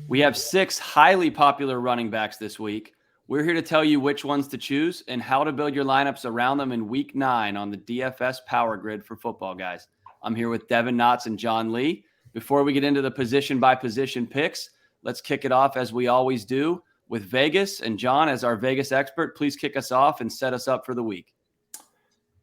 We have 6 highly popular running backs this week. We're here to tell you which ones to choose and how to build your lineups around them in week 9 on the DFS Powergrid for Football Guys. I'm here with Devin Knotts and John Lee. Before we get into the position-by-position picks, let's kick it off as we always do with Vegas. And John, as our Vegas expert, please kick us off and set us up for the week.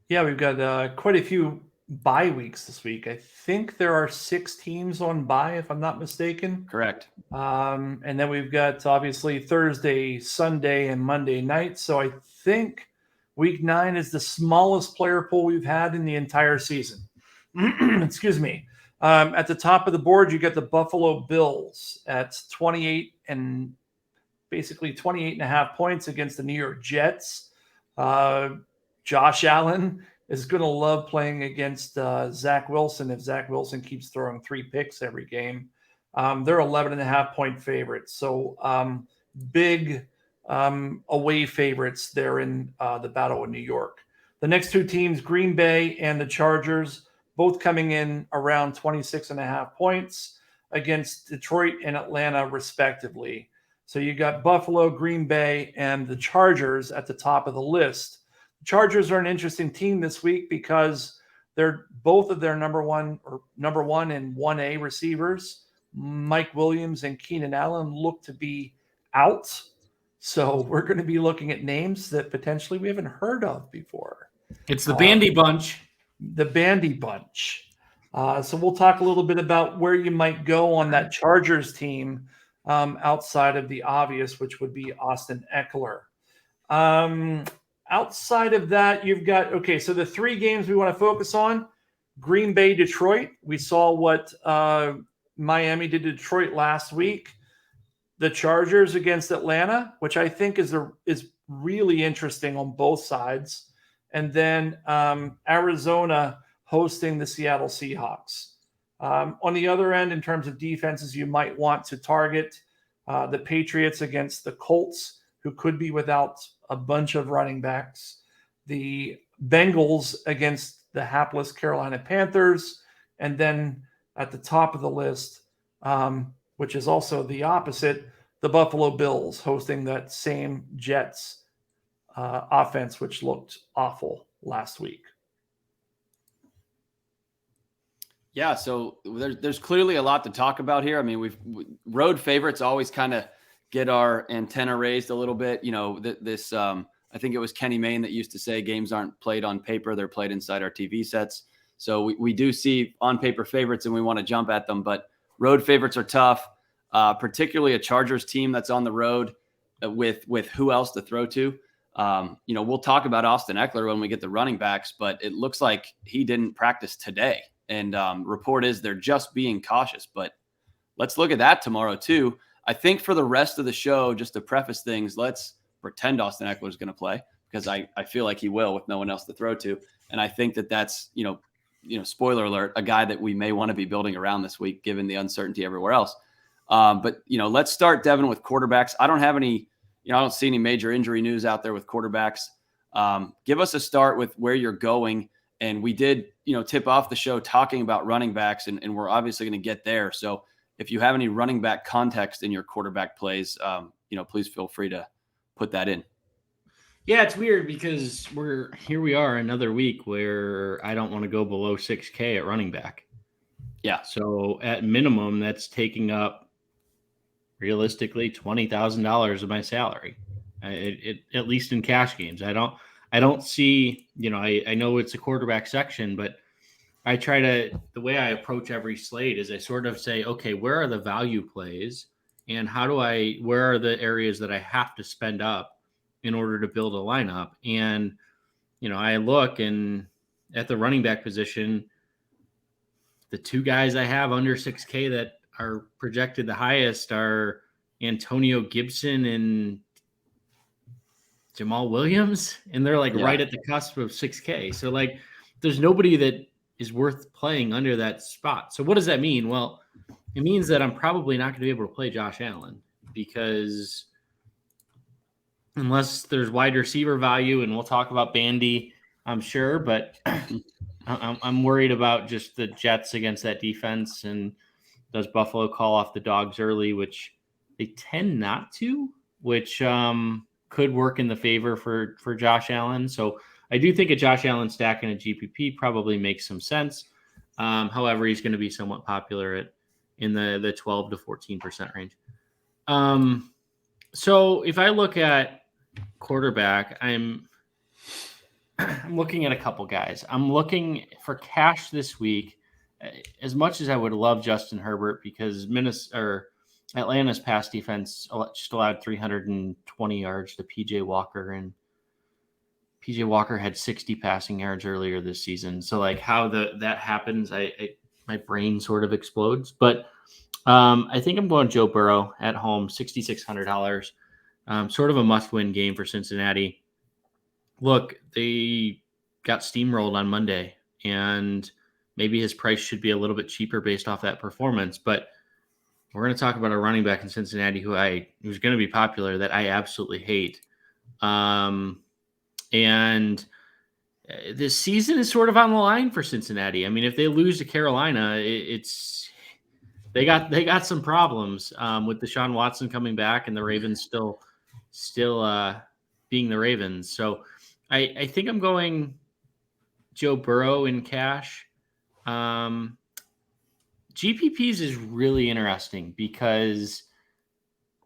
Yeah, we've got quite a few bye weeks this week. I think there are 6 teams on bye, if I'm not mistaken. Correct. And then we've got obviously Thursday, Sunday, and Monday night. So I think week 9 is the smallest player pool we've had in the entire season. Excuse me. At the top of the board, you get the Buffalo Bills at 28 and basically 28.5 points against the New York Jets. Josh Allen is going to love playing against Zach Wilson if Zach Wilson keeps throwing 3 picks every game. They're 11.5 point favorites. So big away favorites there in the Battle of New York. The next 2 teams, Green Bay and the Chargers, both coming in around 26.5 points against Detroit and Atlanta, respectively. So you got Buffalo, Green Bay, and the Chargers at the top of the list. The Chargers are an interesting team this week because they're both of their number one and 1A receivers, Mike Williams and Keenan Allen, look to be out. So we're going to be looking at names that potentially we haven't heard of before. It's the Bandy Bunch. The Bandy Bunch. So we'll talk a little bit about where you might go on that Chargers team outside of the obvious, which would be Austin Ekeler. Outside of that, you've got, so the 3 games we want to focus on, Green Bay, Detroit. We saw what Miami did to Detroit last week. The Chargers against Atlanta, which I think is really interesting on both sides. And then Arizona hosting the Seattle Seahawks. On the other end, in terms of defenses, you might want to target the Patriots against the Colts, who could be without a bunch of running backs. The Bengals against the hapless Carolina Panthers. And then at the top of the list, which is also the opposite, the Buffalo Bills hosting that same Jets offense, which looked awful last week. Yeah, so there's clearly a lot to talk about here. I mean, road favorites always kind of get our antenna raised a little bit. You know, I think it was Kenny Mayne that used to say games aren't played on paper, they're played inside our TV sets. So we do see on paper favorites and we want to jump at them, but road favorites are tough, particularly a Chargers team that's on the road with who else to throw to. We'll talk about Austin Ekeler when we get the running backs, but it looks like he didn't practice today. And report is they're just being cautious, but let's look at that tomorrow too. I think for the rest of the show, just to preface things, let's pretend Austin Ekeler is going to play because I feel like he will with no one else to throw to. And I think that's, spoiler alert, a guy that we may want to be building around this week, given the uncertainty everywhere else. But let's start, Devin, with quarterbacks. I don't have any, I don't see any major injury news out there with quarterbacks. Give us a start with where you're going. And we did, tip off the show talking about running backs, and we're obviously going to get there. So if you have any running back context in your quarterback plays, please feel free to put that in. Yeah, it's weird because we are another week where I don't want to go below 6K at running back. Yeah. So at minimum, that's taking up realistically $20,000 of my salary, at least in cash games. I don't see, I know it's a quarterback section, but I the way I approach every slate is I sort of say, okay, where are the value plays and where are the areas that I have to spend up in order to build a lineup? And, I look at the running back position, the 2 guys I have under 6K that are projected the highest are Antonio Gibson and Jamal Williams, and they're right at the cusp of 6K. So there's nobody that is worth playing under that spot. So what does that mean? Well, it means that I'm probably not going to be able to play Josh Allen because unless there's wide receiver value, and we'll talk about Bandy, I'm sure, but I'm worried about just the Jets against that defense. And does Buffalo call off the dogs early, which they tend not to, which could work in the favor for Josh Allen. So I do think a Josh Allen stack in a GPP probably makes some sense. However, he's going to be somewhat popular in the 12 to 14% range. So if I look at quarterback, I'm looking at a couple guys. I'm looking for cash this week. As much as I would love Justin Herbert, because Atlanta's pass defense just allowed 320 yards to PJ Walker, and PJ Walker had 60 passing yards earlier this season. So like how that happens, my brain sort of explodes. But I think I'm going Joe Burrow at home, $6,600. Sort of a must-win game for Cincinnati. Look, they got steamrolled on Monday, and maybe his price should be a little bit cheaper based off that performance. But we're going to talk about a running back in Cincinnati who's going to be popular that I absolutely hate. And this season is sort of on the line for Cincinnati. I mean, if they lose to Carolina, they got some problems with Deshaun Watson coming back and the Ravens still being the Ravens. So I think I'm going Joe Burrow in cash. GPPs is really interesting because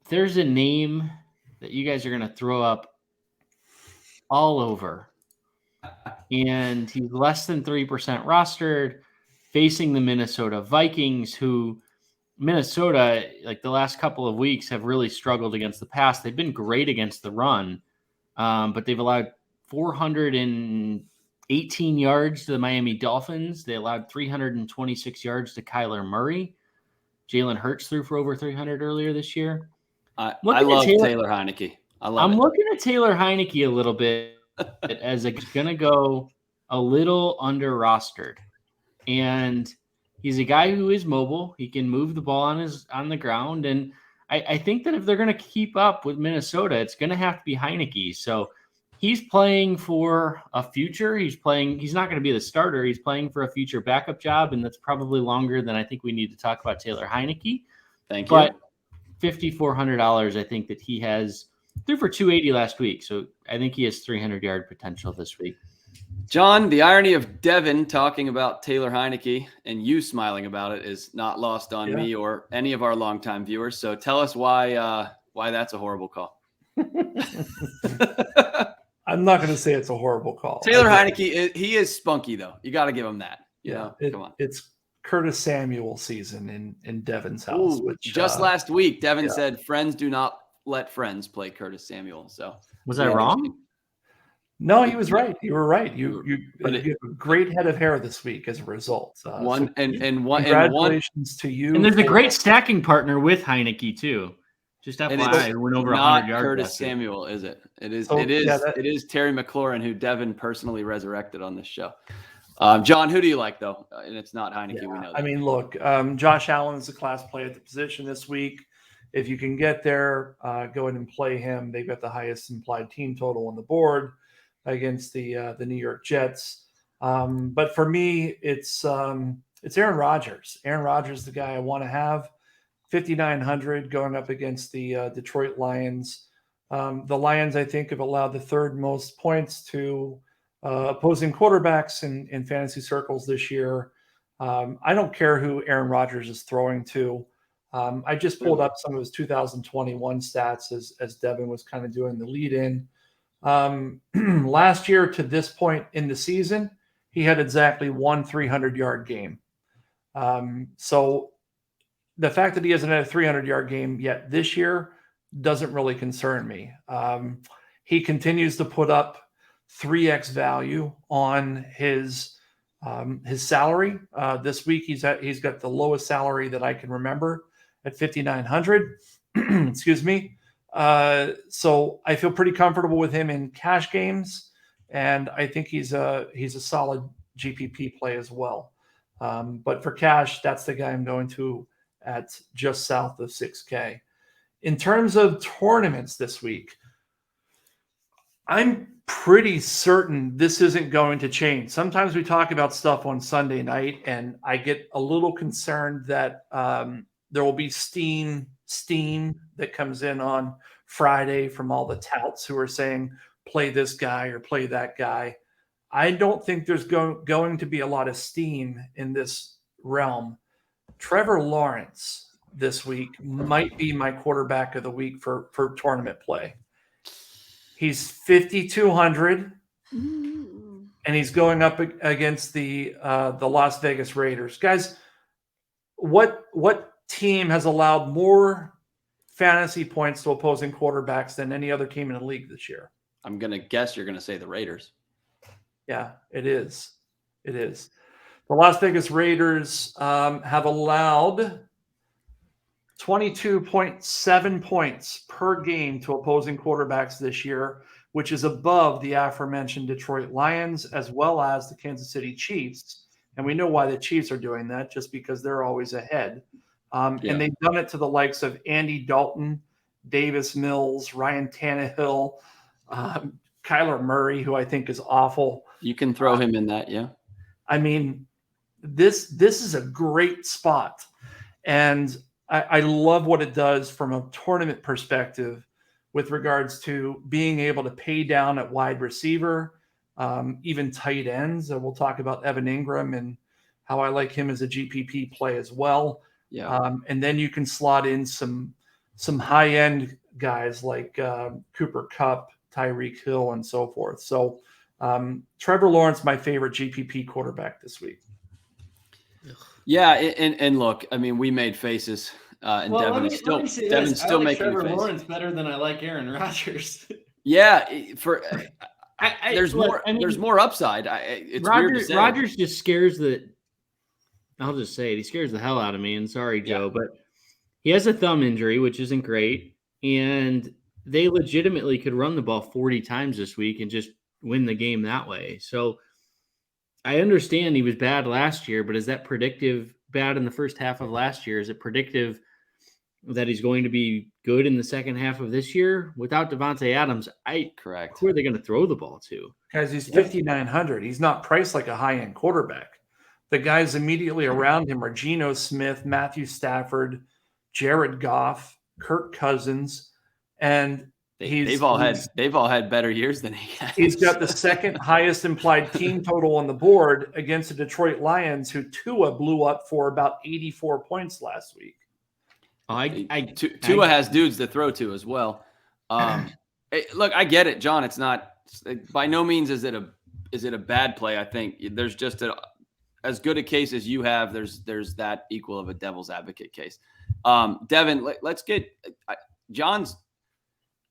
there's a name that you guys are going to throw up all over, and he's less than 3% rostered, facing the Minnesota Vikings, who Minnesota, like the last couple of weeks, have really struggled against the pass. They've been great against the run, but they've allowed 418 yards to the Miami Dolphins. They allowed 326 yards to Kyler Murray. Jalen Hurts threw for over 300 earlier this year. I love Taylor Heinicke. I'm looking at Taylor Heinicke a little bit as it's going to go a little under rostered. And he's a guy who is mobile. He can move the ball on the ground. And I think that if they're going to keep up with Minnesota, it's going to have to be Heinicke. So he's playing for a future. He's not going to be the starter. He's playing for a future backup job. And that's probably longer than I think we need to talk about Taylor Heinicke. Thank you. But $5,400, I think that he has threw for 280 last week. So I think he has 300-yard potential this week. John, the irony of Devin talking about Taylor Heinicke and you smiling about it is not lost on me or any of our longtime viewers. So tell us why that's a horrible call. I'm not going to say it's a horrible call. Taylor Heinicke, he is spunky, though. You got to give him that. Come on. It's Curtis Samuel season in Devin's house. Which just last week, Devin said friends do not let friends play Curtis Samuel. So was I wrong? No, he was right. You were right. You have a great head of hair this week as a result. Congratulations to you. And there's a great stacking partner with Heinicke too. Just FYI, who went over 100 yards. Curtis Samuel, is it? It is Terry McLaurin, who Devin personally resurrected on this show. John, who do you like though? And it's not Heinicke. We know that. I mean, look, Josh Allen is a class play at the position this week. If you can get there, go ahead and play him. They've got the highest implied team total on the board against the New York Jets. But for me, it's Aaron Rodgers. Aaron Rodgers is the guy I want to have. 5,900 going up against the Detroit Lions. The Lions, I think, have allowed the third most points to opposing quarterbacks in fantasy circles this year. I don't care who Aaron Rodgers is throwing to. I just pulled up some of his 2021 stats as Devin was kind of doing the lead in. Last year to this point in the season, he had exactly one 300-yard game. So the fact that he hasn't had a 300-yard game yet this year doesn't really concern me. He continues to put up 3x value on his salary. This week he's got the lowest salary that I can remember at 5,900. Excuse me. So I feel pretty comfortable with him in cash games, and I think he's a solid GPP play as well. But for cash, that's the guy I'm going to at just south of 6K. In terms of tournaments this week, I'm pretty certain this isn't going to change. Sometimes we talk about stuff on Sunday night, and I get a little concerned that There will be steam that comes in on Friday from all the touts who are saying, play this guy or play that guy. I don't think there's going to be a lot of steam in this realm. Trevor Lawrence this week might be my quarterback of the week for tournament play. He's 5,200, and he's going up against the Las Vegas Raiders. Guys, what team has allowed more fantasy points to opposing quarterbacks than any other team in the league this year? I'm going to guess you're going to say the Raiders. Yeah, it is. It is. The Las Vegas Raiders have allowed 22.7 points per game to opposing quarterbacks this year, which is above the aforementioned Detroit Lions as well as the Kansas City Chiefs. And we know why the Chiefs are doing that, just because they're always ahead. And they've done it to the likes of Andy Dalton, Davis Mills, Ryan Tannehill, Kyler Murray, who I think is awful. You can throw him in that, yeah. I mean, this is a great spot. And I love what it does from a tournament perspective with regards to being able to pay down at wide receiver, even tight ends. We'll talk about Evan Engram and how I like him as a GPP play as well. Yeah. And then you can slot in some high-end guys like Cooper Kupp, Tyreek Hill, and so forth. So Trevor Lawrence, my favorite GPP quarterback this week. Yeah, and look, I mean, we made faces, and Well, Devin's still like making Trevor faces. Lawrence better than I like Aaron Rodgers. Yeah, there's look, more. There's more upside. It's weird to say. Rodgers just scares the. I'll just say it. He scares the hell out of me. And sorry, Joe, but he has a thumb injury, which isn't great. And they legitimately could run the ball 40 times this week and just win the game that way. So I understand he was bad last year, but is that predictive bad in the first half of last year? Is it predictive that he's going to be good in the second half of this year? Without Devontae Adams, Correct. who are they going to throw the ball to? Guys, he's 5,900. He's not priced like a high-end quarterback. The guys immediately around him are Geno Smith, Matthew Stafford, Jared Goff, Kirk Cousins, and they've all had better years than he has. He's got the second highest implied team total on the board against the Detroit Lions, who Tua blew up for about 84 points last week. Tua has dudes to throw to as well. Look, I get it, John. It's not by no means is it a bad play. I think there's just as good a case as you have. There's that equal of a devil's advocate case. Devin, let's get John's.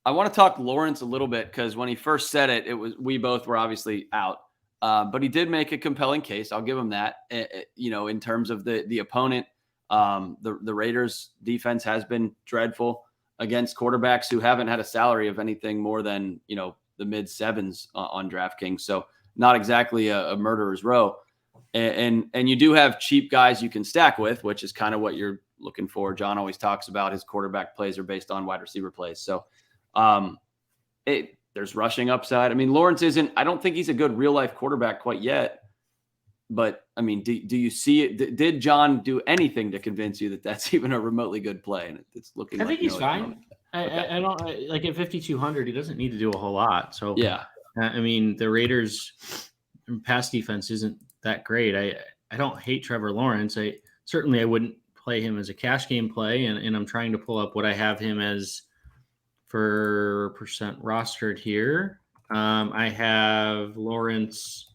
I want to talk Lawrence a little bit because when he first said it, we both were obviously out. But he did make a compelling case. I'll give him that. In terms of the opponent, the Raiders defense has been dreadful against quarterbacks who haven't had a salary of anything more than, the mid sevens on DraftKings. So not exactly a murderer's row. And you do have cheap guys you can stack with, which is kind of what you're looking for. John always talks about his quarterback plays are based on wide receiver plays. So there's rushing upside. I mean, Lawrence I don't think he's a good real life quarterback quite yet, but I mean, do you see it? Did John do anything to convince you that that's even a remotely good play? And it's looking I think he's fine. I don't like at 5,200. He doesn't need to do a whole lot. So yeah, I mean, the Raiders pass defense isn't that great. I don't hate Trevor Lawrence. I wouldn't play him as a cash game play. And I'm trying to pull up what I have him as for percent rostered here. I have Lawrence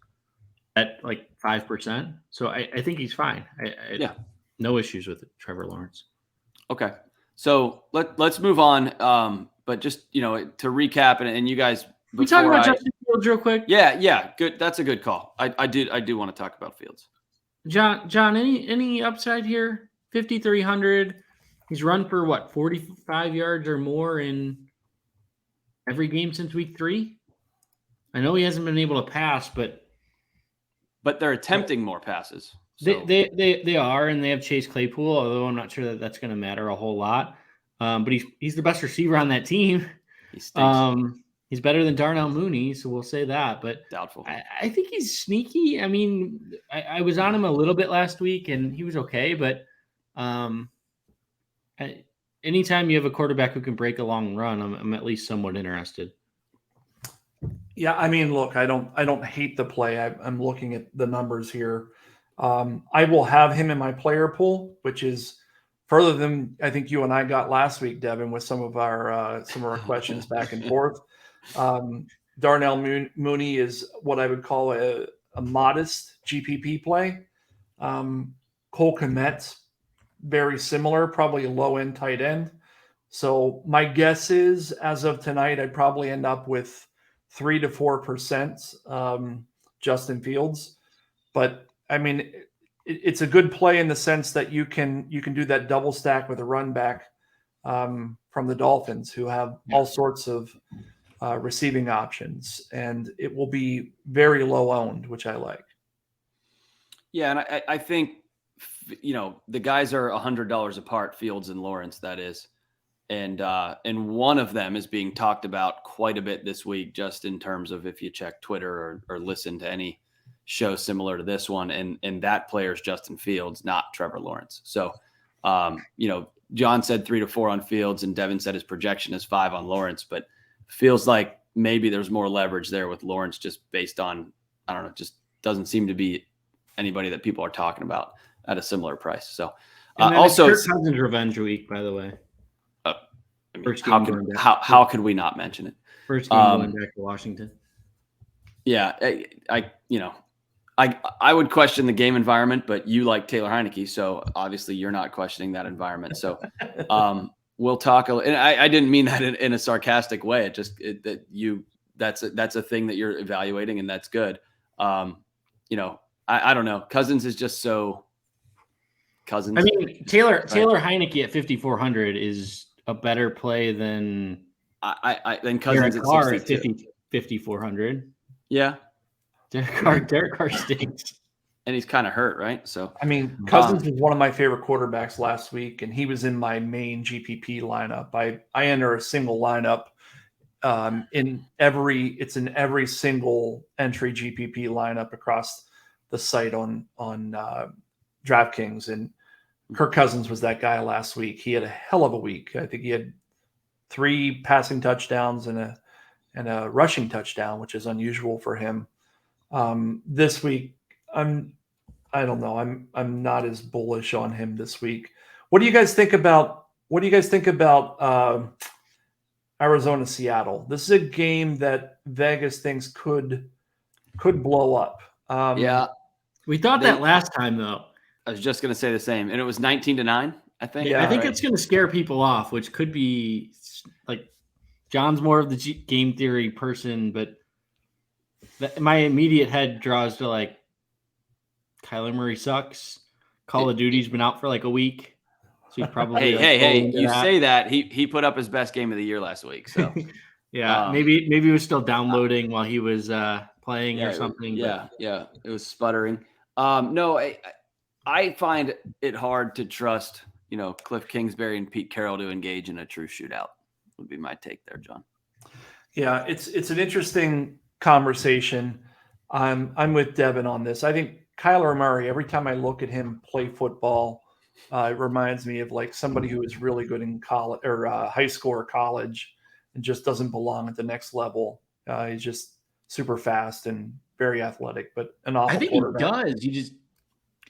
at like 5%. So I think he's fine. No issues with it, Trevor Lawrence. Okay. So let's move on. But just, to recap and you guys, we talk about Justin Fields real quick. Yeah. Good. That's a good call. I do want to talk about Fields. John, any upside here? 5,300. He's run for 45 yards or more in every game since week 3. I know he hasn't been able to pass, but they're attempting more passes. So. They are, and they have Chase Claypool, although I'm not sure that's going to matter a whole lot. But he's the best receiver on that team. He stinks. He's better than Darnell Mooney, so we'll say that. But doubtful. I think he's sneaky. I mean, I was on him a little bit last week, and he was okay, but Anytime you have a quarterback who can break a long run, I'm at least somewhat interested. Yeah, I mean, look, I don't hate the play. I'm looking at the numbers here. I will have him in my player pool, which is further than I think you and I got last week, Devin, with some of our questions back and forth. Darnell Mooney is what I would call a modest GPP play. Cole Kmet, very similar, probably a low end tight end. So my guess is, as of tonight, I'd probably end up with 3 to 4% Justin Fields. But I mean, it's a good play in the sense that you can do that double stack with a run back from the Dolphins, who have all sorts of receiving options, and it will be very low owned, which I like. Yeah, and I think, the guys are $100 apart, Fields and Lawrence, that is. And one of them is being talked about quite a bit this week, just in terms of if you check Twitter or listen to any show similar to this one. And that player is Justin Fields, not Trevor Lawrence. So, John said 3 to 4 on Fields, and Devin said his projection is 5 on Lawrence, but feels like maybe there's more leverage there with Lawrence, just based on, I don't know, just doesn't seem to be anybody that people are talking about at a similar price. So also Kirk Cousins revenge week, by the way. First game how could we not mention it? First game going back to Washington. Yeah, I would question the game environment, but you like Taylor Heinicke, so obviously you're not questioning that environment. So we'll talk. And I didn't mean that in a sarcastic way. That's a thing that you're evaluating, and that's good. I don't know. Cousins is just so Cousins. I mean, Taylor Heinicke at 5,400 is a better play than Cousins at 5,400. Yeah. Derek Carr stinks. And he's kind of hurt, right? So I mean, Cousins was one of my favorite quarterbacks last week, and he was in my main GPP lineup. I enter a single lineup in every single entry GPP lineup across the site on DraftKings, and Kirk Cousins was that guy last week. He had a hell of a week. I think he had 3 passing touchdowns and a rushing touchdown, which is unusual for him. This week, I don't know. I'm not as bullish on him this week. What do you guys think about Arizona Seattle? This is a game that Vegas thinks could blow up. Yeah, we thought that last time though. I was just going to say the same, and it was 19-9. I think. Yeah, I think it's going to scare people off, which could be like John's more of the game theory person, but my immediate head draws to like Kyler Murray sucks. Call of Duty's been out for like a week, so he's probably hey. You say that he put up his best game of the year last week, so yeah, maybe he was still downloading while he was playing or something. Yeah, it was sputtering. No, I find it hard to trust, Cliff Kingsbury and Pete Carroll to engage in a true shootout. Would be my take there, John. Yeah, it's an interesting conversation. I'm with Devin on this. I think Kyler Murray, every time I look at him play football, it reminds me of like somebody who is really good in college or high school or college and just doesn't belong at the next level. He's just super fast and very athletic, but an awful quarterback. He does.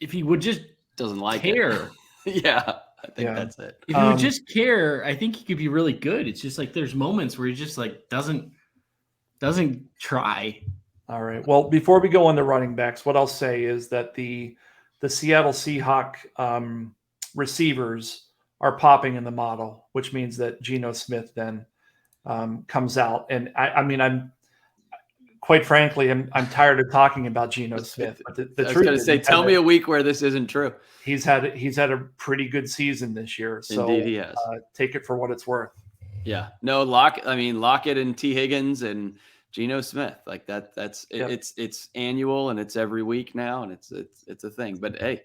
If he would just doesn't like care. Yeah, I think that's it. If he would just care, I think he could be really good. It's just like there's moments where he just like doesn't try. All right. Well, before we go on to running backs, what I'll say is that the Seattle Seahawks receivers are popping in the model, which means that Geno Smith then comes out. And I'm quite frankly, I'm tired of talking about Geno Smith. But the I was going to say, tell me a week where this isn't true. He's had a pretty good season this year. So indeed he has. Take it for what it's worth. Yeah. No, Lockett and T. Higgins and Geno Smith, like that's it's annual and it's every week now, and it's a thing. But hey,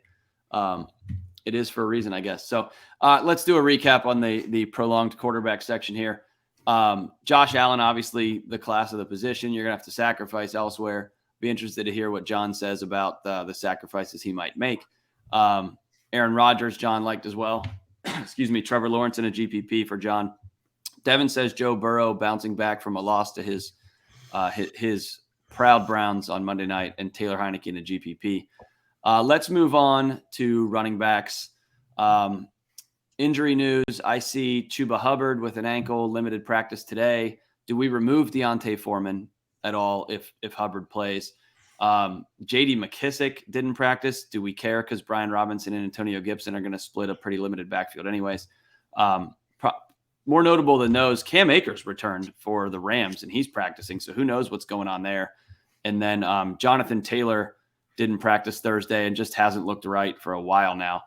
it is for a reason, I guess. So let's do a recap on the prolonged quarterback section here. Josh Allen, obviously the class of the position. You're gonna have to sacrifice elsewhere. Be interested to hear what John says about the sacrifices he might make. Aaron Rodgers, John liked as well. excuse me, Trevor Lawrence in a GPP for John. Devin says Joe Burrow bouncing back from a loss to his proud Browns on Monday night, and Taylor Heinicke in a GPP. Let's move on to running backs. Injury news. I see Chuba Hubbard with an ankle, limited practice today. Do we remove Deontay Foreman at all if Hubbard plays? J.D. McKissick didn't practice. Do we care? Because Brian Robinson and Antonio Gibson are going to split a pretty limited backfield anyways. More notable than those, Cam Akers returned for the Rams, and he's practicing, so who knows what's going on there. And then Jonathan Taylor didn't practice Thursday and just hasn't looked right for a while now.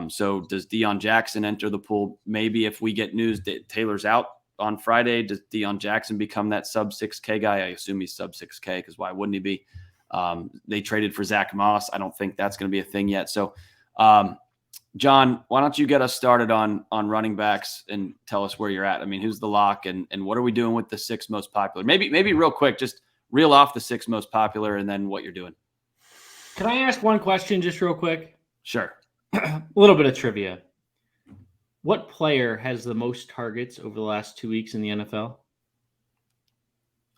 So does Deion Jackson enter the pool? Maybe if we get news that Taylor's out on Friday, does Deion Jackson become that sub 6K guy? I assume he's sub 6K because why wouldn't he be? They traded for Zach Moss. I don't think that's going to be a thing yet. So, John, why don't you get us started on running backs and tell us where you're at? I mean, who's the lock and what are we doing with the 6 most popular? Maybe real quick, just reel off the 6 most popular and then what you're doing. Can I ask one question just real quick? Sure. A little bit of trivia. What player has the most targets over the last 2 weeks in the NFL?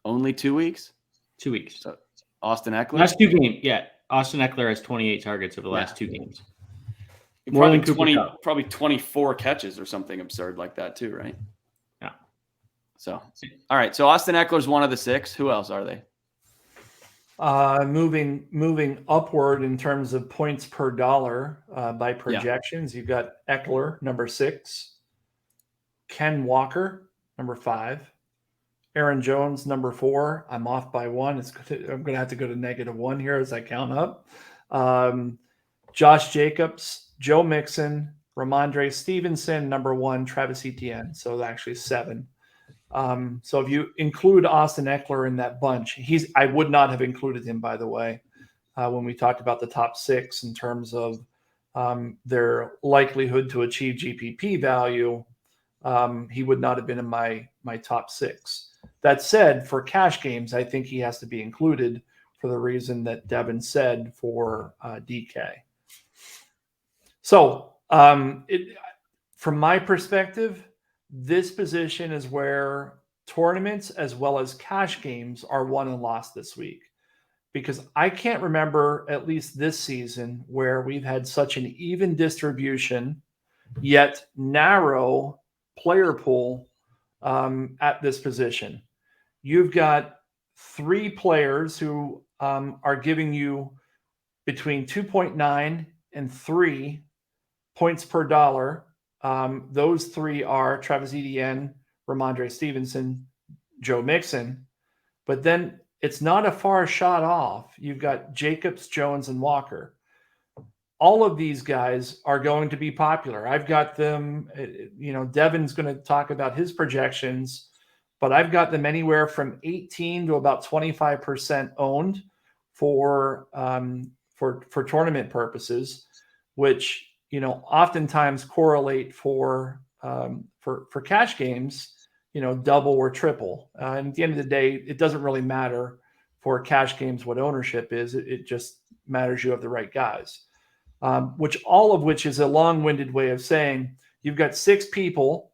Only 2 weeks? 2 weeks. So Austin Ekeler? Last 2 games. Yeah. Austin Ekeler has 28 targets over the last 2 games. More than 20, probably 24 catches or something absurd like that too, right? Yeah. So, all right. So Austin Eckler's one of the 6. Who else are they? Moving upward in terms of points per dollar by projections, You've got Ekeler, number 6, Ken Walker, number 5, Aaron Jones, number 4. I'm off by 1. I'm going to have to go to -1 here as I count up. Josh Jacobs, Joe Mixon, Rhamondre Stevenson, number 1, Travis Etienne. So actually 7. So if you include Austin Ekeler in that bunch, I would not have included him, by the way, when we talked about the top 6 in terms of their likelihood to achieve GPP value. He would not have been in my top 6. That said, for cash games, I think he has to be included for the reason that Devin said for DK. So from my perspective, this position is where tournaments as well as cash games are won and lost this week, because I can't remember, at least this season, where we've had such an even distribution yet narrow player pool at this position. You've got 3 players who are giving you between 2.9 and 3 points per dollar. Those 3 are Travis Etienne, Rhamondre Stevenson, Joe Mixon. But then it's not a far shot off. You've got Jacobs, Jones, and Walker. All of these guys are going to be popular. I've got them, Devin's going to talk about his projections, but I've got them anywhere from 18 to about 25% owned for tournament purposes, which oftentimes correlate for cash games, double or triple. And at the end of the day, it doesn't really matter for cash games what ownership is. It just matters you have the right guys. All of which is a long-winded way of saying you've got 6 people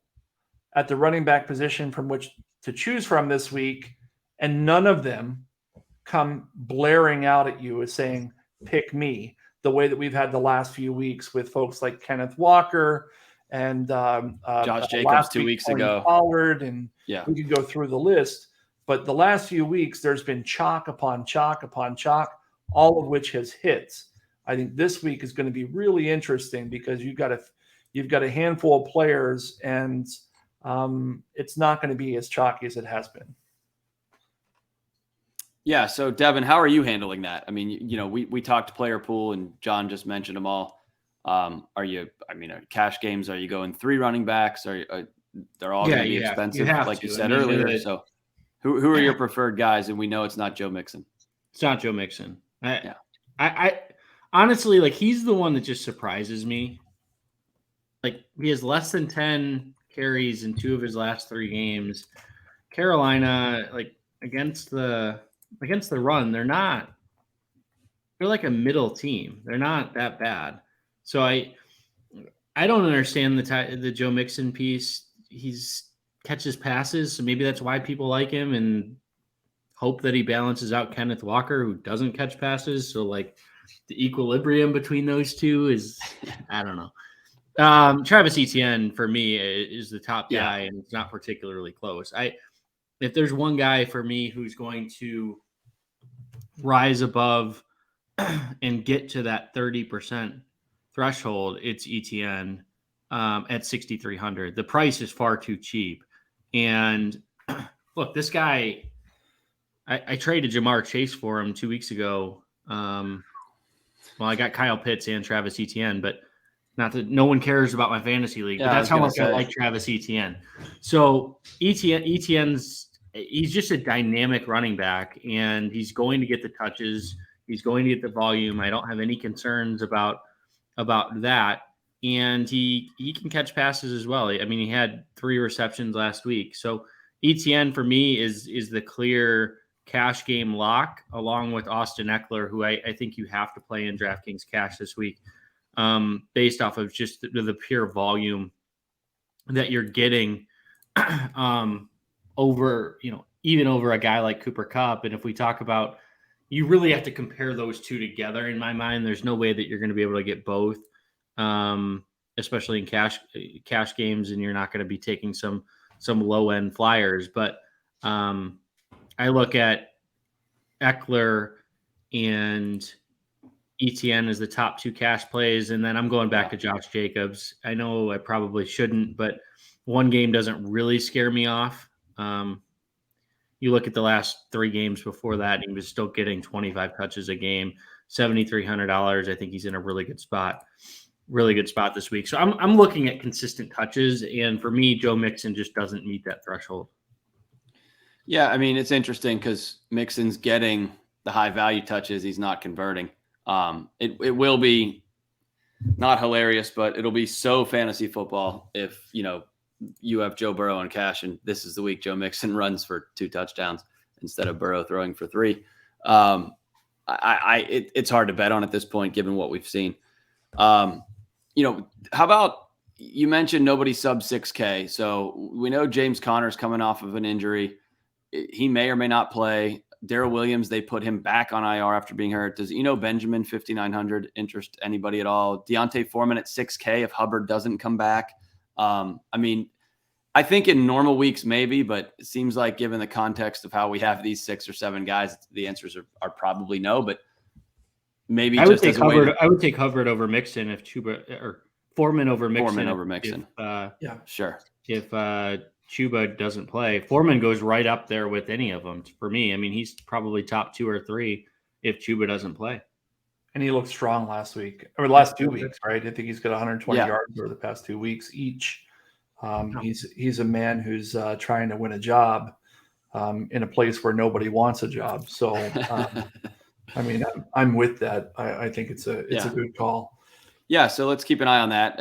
at the running back position from which to choose from this week, and none of them come blaring out at you as saying, pick me, the way that we've had the last few weeks with folks like Kenneth Walker and Josh Jacobs 2 weeks ago. Pollard, and we could go through the list. But the last few weeks, there's been chalk upon chalk upon chalk, all of which has hits. I think this week is going to be really interesting because you've got a handful of players, and it's not going to be as chalky as it has been. Yeah. So Devin, how are you handling that? I mean, we talked player pool and John just mentioned them all. Are cash games, are you going 3 running backs? They're all going to be expensive, like you said earlier. So who are your preferred guys? And we know it's not Joe Mixon. It's not Joe Mixon. I honestly, like, he's the one that just surprises me. Like, he has less than 10 carries in 2 of his last 3 games. Carolina, like, against the run, they're like a middle team. They're not that bad. So I don't understand the Joe Mixon piece. He's catches passes, so maybe that's why people like him and hope that he balances out Kenneth Walker, who doesn't catch passes. So like the equilibrium between those two is, I don't know. Travis Etienne for me is the top guy, and it's not particularly close. If there's one guy for me who's going to rise above and get to that 30% threshold, it's Etienne at 6,300. The price is far too cheap. And look, this guy, I traded Jamar Chase for him 2 weeks ago. Well, I got Kyle Pitts and Travis Etienne, but not that no one cares about my fantasy league, but that's how much I like Travis Etienne. So Etienne's, he's just a dynamic running back, and he's going to get the touches. He's going to get the volume. I don't have any concerns about that. And he can catch passes as well. I mean, he had 3 receptions last week. So Etienne for me is the clear cash game lock, along with Austin Ekeler, who I think you have to play in DraftKings cash this week, based off of just the pure volume that you're getting over, even over a guy like Cooper Kupp. And if we talk about, you really have to compare those two together. In my mind, there's no way that you're going to be able to get both, especially in cash games, and you're not going to be taking some low end flyers. But I look at Ekeler and Etienne as the top 2 cash plays, and then I'm going back to Josh Jacobs. I know I probably shouldn't, but one game doesn't really scare me off. You look at the last 3 games before that, and he was still getting 25 touches a game, $7,300. I think he's in a really good spot this week. So I'm looking at consistent touches, and for me, Joe Mixon just doesn't meet that threshold. Yeah, I mean, it's interesting because Mixon's getting the high value touches. He's not converting. It will be not hilarious, but it'll be so fantasy football if, you have Joe Burrow in cash, and this is the week Joe Mixon runs for 2 touchdowns instead of Burrow throwing for 3. It's hard to bet on at this point, given what we've seen. How about, you mentioned nobody sub 6K. So we know James Conner's coming off of an injury. He may or may not play. Darrell Williams, they put him back on IR after being hurt. Does Benjamin 5,900 interest anybody at all? Deontay Foreman at 6K if Hubbard doesn't come back. I think in normal weeks maybe, but it seems like given the context of how we have these 6 or 7 guys, the answers are probably no. But maybe I would take Hubbard. I would take Hubbard over Mixon if Chuba, or Foreman over Mixon. Foreman over Mixon. Sure. If Chuba doesn't play, Foreman goes right up there with any of them for me. I mean, he's probably top 2 or 3 if Chuba doesn't play. And he looked strong last 2 weeks, right? I think he's got 120 yards over the past 2 weeks each. He's a man who's trying to win a job in a place where nobody wants a job. So, I mean, I'm with that. I think it's a good call. Yeah. So let's keep an eye on that.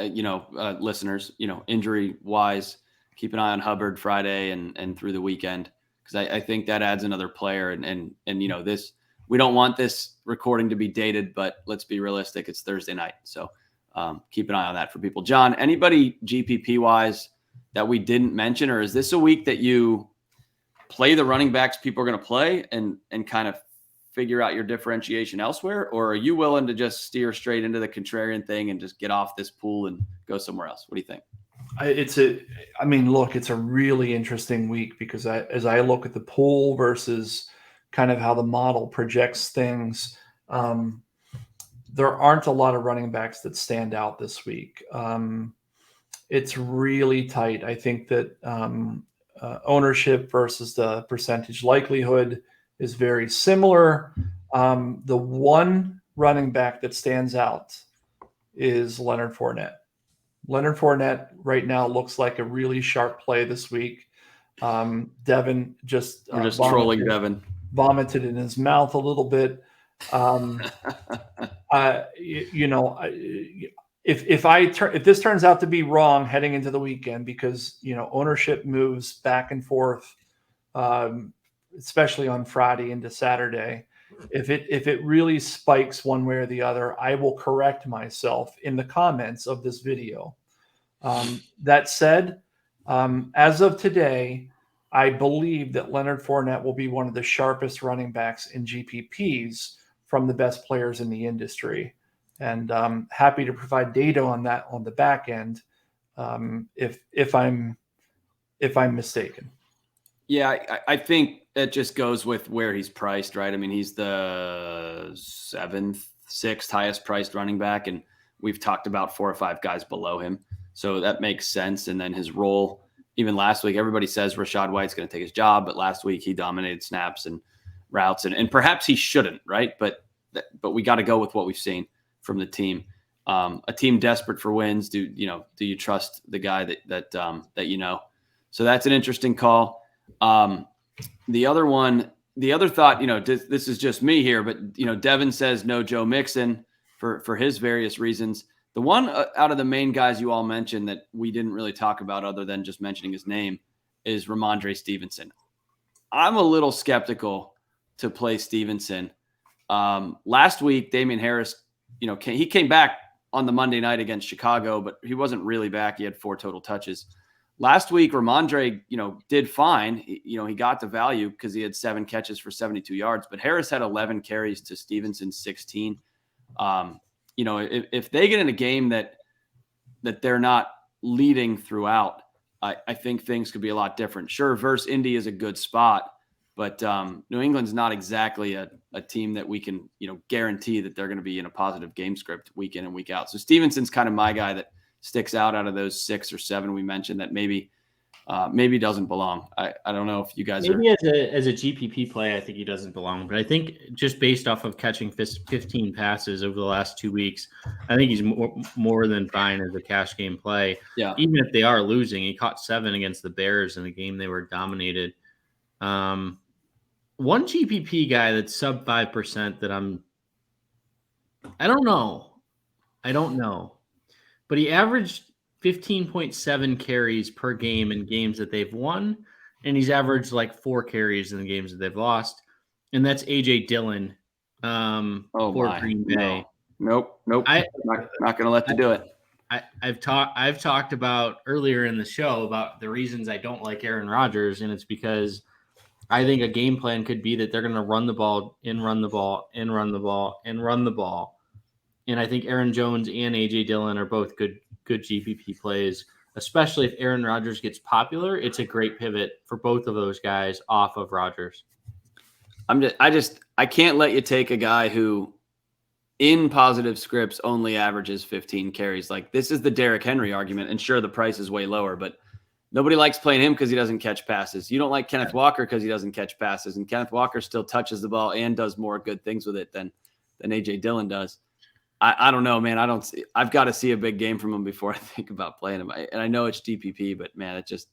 Listeners, injury wise, keep an eye on Hubbard Friday and through the weekend, because I think that adds another player. And this, we don't want this recording to be dated, but let's be realistic. It's Thursday night. So keep an eye on that for people. John, anybody GPP wise that we didn't mention, or is this a week that you play the running backs people are going to play and kind of figure out your differentiation elsewhere? Or are you willing to just steer straight into the contrarian thing and just get off this pool and go somewhere else? What do you think? It's a really interesting week because as I look at the pool versus kind of how the model projects things, there aren't a lot of running backs that stand out this week. It's really tight. I think that ownership versus the percentage likelihood is very similar. The one running back that stands out is Leonard Fournette. Leonard Fournette right now looks like a really sharp play this week. Devin just trolling Devin. Vomited in his mouth a little bit. If this turns out to be wrong heading into the weekend, because ownership moves back and forth, especially on Friday into Saturday, if it really spikes one way or the other, I will correct myself in the comments of this video. That said, as of today, I believe that Leonard Fournette will be one of the sharpest running backs in GPPs from the best players in the industry. And happy to provide data on that on the back end if I'm mistaken. Yeah, I think it just goes with where he's priced, right? I mean, he's the 7th, 6th highest priced running back, and we've talked about 4 or 5 guys below him. So that makes sense. And then his role, even last week, everybody says Rachaad White's going to take his job, but last week he dominated snaps and routes, and perhaps he shouldn't, right? But we got to go with what we've seen from the team. A team desperate for wins. Do you trust the guy that you know? So that's an interesting call. The other thought, this is just me here, but Devin says no Joe Mixon for his various reasons. The one out of the main guys you all mentioned that we didn't really talk about other than just mentioning his name is Rhamondre Stevenson. I'm a little skeptical to play Stevenson. Last week, Damian Harris, he came back on the Monday night against Chicago, but he wasn't really back. He had 4 total touches. Last week, Rhamondre, did fine. He got the value because he had 7 catches for 72 yards, but Harris had 11 carries to Stevenson's 16. If they get in a game that they're not leading throughout, I think things could be a lot different. Sure, versus Indy is a good spot, but New England's not exactly a team that we can, guarantee that they're going to be in a positive game script week in and week out. So Stevenson's kind of my guy that sticks out of those 6 or 7 we mentioned that maybe doesn't belong. I don't know if you guys maybe as a GPP play, I think he doesn't belong, but I think just based off of catching 15 passes over the last 2 weeks, I think he's more than fine as a cash game play. Yeah. Even if they are losing, he caught 7 against the Bears in the game they were dominated. One GPP guy that's sub 5% that I don't know, but he averaged 15.7 carries per game in games that they've won, and he's averaged like 4 carries in the games that they've lost, and that's AJ Dillon for Green Bay. Nope. I'm not going to let you do it. I've talked about earlier in the show about the reasons I don't like Aaron Rodgers, and it's because I think a game plan could be that they're going to run the ball, and run the ball, and run the ball, and run the ball. And I think Aaron Jones and AJ Dillon are both good GPP plays, especially if Aaron Rodgers gets popular. It's a great pivot for both of those guys off of Rodgers. I can't let you take a guy who in positive scripts only averages 15 carries. Like, this is the Derrick Henry argument, and sure, the price is way lower, but nobody likes playing him because he doesn't catch passes. You don't like Kenneth Walker because he doesn't catch passes, and Kenneth Walker still touches the ball and does more good things with it than AJ Dillon does. I don't know, man. I've got to see a big game from him before I think about playing him. And I know it's GPP, but man, there's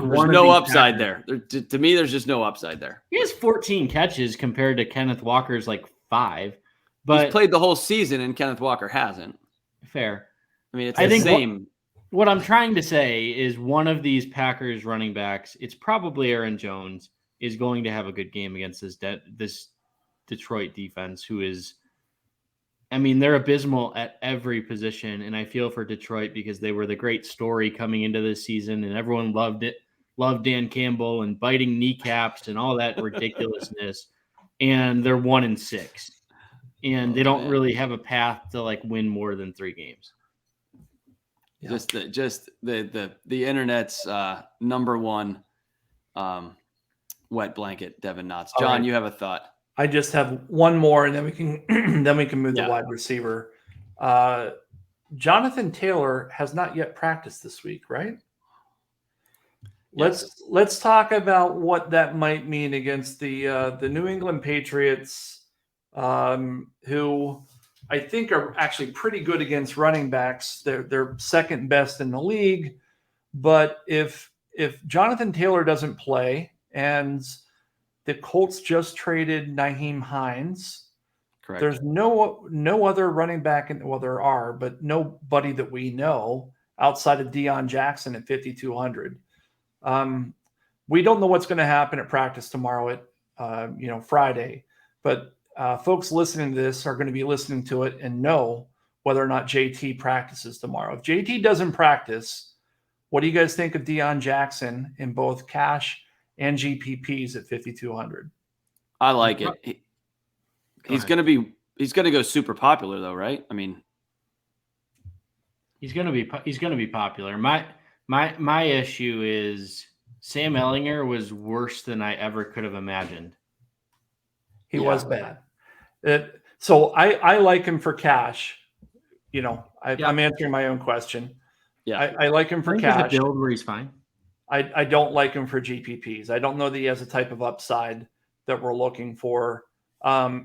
no upside there. To me, there's just no upside there. He has 14 catches compared to Kenneth Walker's like 5, but he's played the whole season and Kenneth Walker hasn't. Fair. I mean, it's the same. What I'm trying to say is one of these Packers running backs, it's probably Aaron Jones, is going to have a good game against this Detroit defense, who is, they're abysmal at every position, and I feel for Detroit because they were the great story coming into this season, and everyone loved Dan Campbell and biting kneecaps and all that ridiculousness, and they're 1-6, and they don't really have a path to like win more than 3 games. Yeah. Just the internet's number one wet blanket, Devin Knotts. John, right. You have a thought. I just have one more, and then we can move the wide receiver. Jonathan Taylor has not yet practiced this week, right? Yes. Let's talk about what that might mean against the New England Patriots, who I think are actually pretty good against running backs. They're second best in the league, but if Jonathan Taylor doesn't play and the Colts just traded Nyheim Hines. Correct. There's no other running back, there are, but nobody that we know outside of Deion Jackson at 5,200. We don't know what's going to happen at practice tomorrow at Friday, but folks listening to this are going to be listening to it and know whether or not JT practices tomorrow. If JT doesn't practice, what do you guys think of Deion Jackson in both cash and GPPs at 5,200? I like it. He's going to go super popular though, right? I mean, he's going to be popular. My issue is Sam Ehlinger was worse than I ever could have imagined. He was bad. So I like him for cash. I'm answering my own question. Yeah, I like him for cash. A build where he's fine. I don't like him for GPPs. I don't know that he has a type of upside that we're looking for.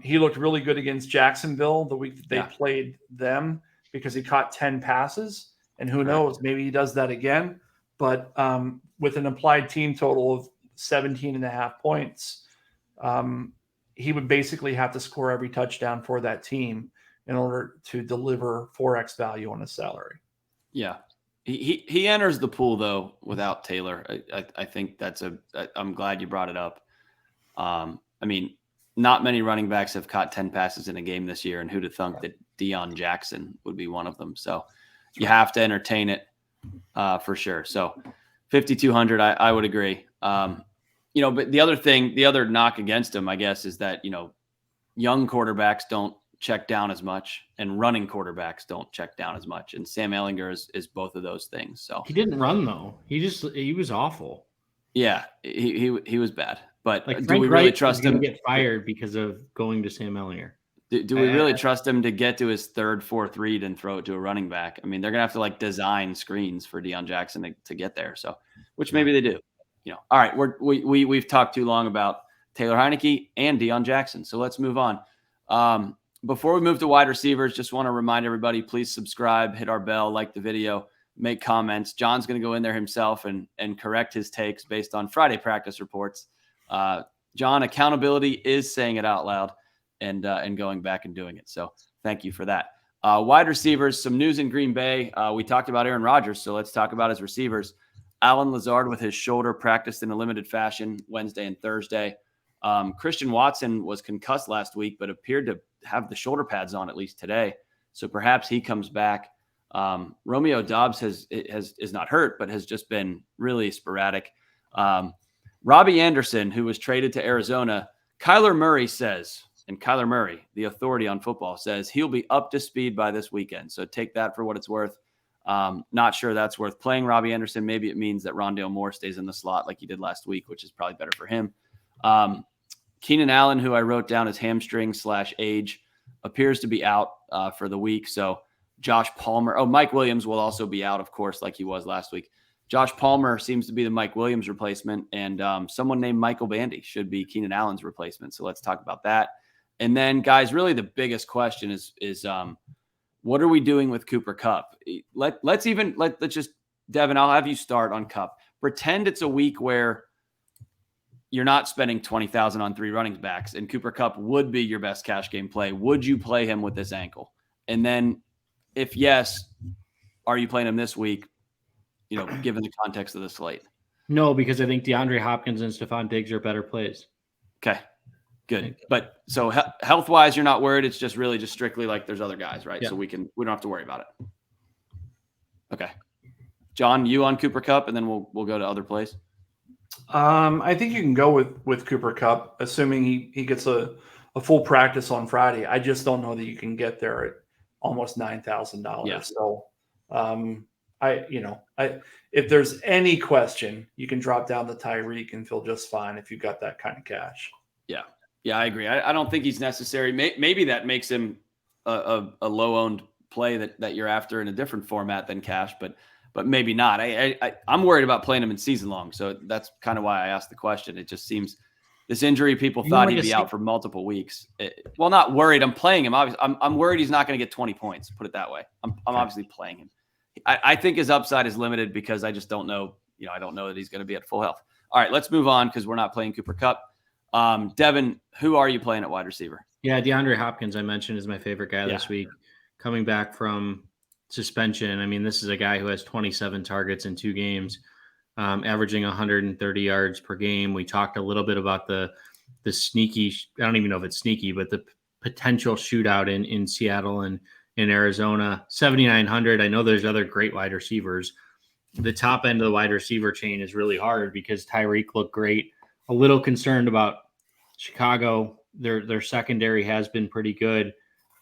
He looked really good against Jacksonville the week that they played them because he caught 10 passes. And who knows, maybe he does that again. But with an implied team total of 17.5 points, he would basically have to score every touchdown for that team in order to deliver 4x value on his salary. Yeah. He enters the pool though without Taylor. I think I'm glad you brought it up. I mean, not many running backs have caught 10 passes in a game this year, and who'd have thunk that Deion Jackson would be one of them. So you have to entertain it for sure. So 5,200, I would agree. But the other knock against him, I guess, is that, young quarterbacks don't check down as much and running quarterbacks don't check down as much. And Sam Ehlinger is both of those things. So he didn't run though. He was awful. Yeah, he was bad. But do we really trust him to get fired because of going to Sam Ehlinger? Do we really trust him to get to his third, fourth read and throw it to a running back? I mean, they're going to have to design screens for Deion Jackson to get there. So, which maybe they do. All right, we've talked too long about Taylor Heinicke and Deion Jackson. So let's move on. Before we move to wide receivers, just want to remind everybody, please subscribe, hit our bell, like the video, make comments. John's going to go in there himself and correct his takes based on Friday practice reports. John, accountability is saying it out loud and going back and doing it. So thank you for that. Wide receivers, some news in Green Bay. We talked about Aaron Rodgers, so let's talk about his receivers. Allen Lazard with his shoulder practiced in a limited fashion Wednesday and Thursday. Christian Watson was concussed last week, but appeared to have the shoulder pads on at least today. So perhaps he comes back. Romeo Doubs is not hurt, but has just been really sporadic. Robbie Anderson, who was traded to Arizona, Kyler Murray says, and Kyler Murray, the authority on football, says he'll be up to speed by this weekend. So take that for what it's worth. Not sure that's worth playing Robbie Anderson. Maybe it means that Rondale Moore stays in the slot like he did last week, which is probably better for him. Keenan Allen, who I wrote down as hamstring/age, appears to be out for the week. So Josh Palmer. Mike Williams will also be out, of course, like he was last week. Josh Palmer seems to be the Mike Williams replacement, and someone named Michael Bandy should be Keenan Allen's replacement. So let's talk about that. And then, guys, really the biggest question is what are we doing with Cooper Kupp? Let's just, Devin, I'll have you start on Kupp. Pretend it's a week where you're not spending $20,000 on 3 running backs, and Cooper Kupp would be your best cash game play. Would you play him with this ankle? And then, if yes, are you playing him this week? Given the context of the slate. No, because I think DeAndre Hopkins and Stefon Diggs are better plays. Okay, good. But so health wise, you're not worried. It's just really just strictly like there's other guys, right? Yeah. So we don't have to worry about it. Okay, John, you on Cooper Kupp, and then we'll go to other plays. I think you can go with Cooper Kupp, assuming he gets a full practice on Friday. I just don't know that you can get there at almost $9,000. Yeah. So, if there's any question, you can drop down the Tyreek and feel just fine if you've got that kind of cash. Yeah, I agree. I don't think he's necessary. Maybe that makes him a low-owned play that you're after in a different format than cash, but maybe not. I'm worried about playing him in season long, so that's kind of why I asked the question. It just seems this injury, people thought he'd be out for multiple weeks. Well, not worried. I'm playing him. Obviously, I'm worried he's not going to get 20 points. Put it that way. I'm obviously playing him. I think his upside is limited because I just don't know. I don't know that he's going to be at full health. All right, let's move on because we're not playing Cooper Kupp. Devin, who are you playing at wide receiver? Yeah, DeAndre Hopkins, I mentioned, is my favorite guy this week. Coming back from suspension. I mean, this is a guy who has 27 targets in 2 games, averaging 130 yards per game. We talked a little bit about the sneaky, I don't even know if it's sneaky, but the potential shootout in Seattle and in Arizona. 7,900. I know there's other great wide receivers. The top end of the wide receiver chain is really hard because Tyreek looked great. A little concerned about Chicago. Their secondary has been pretty good.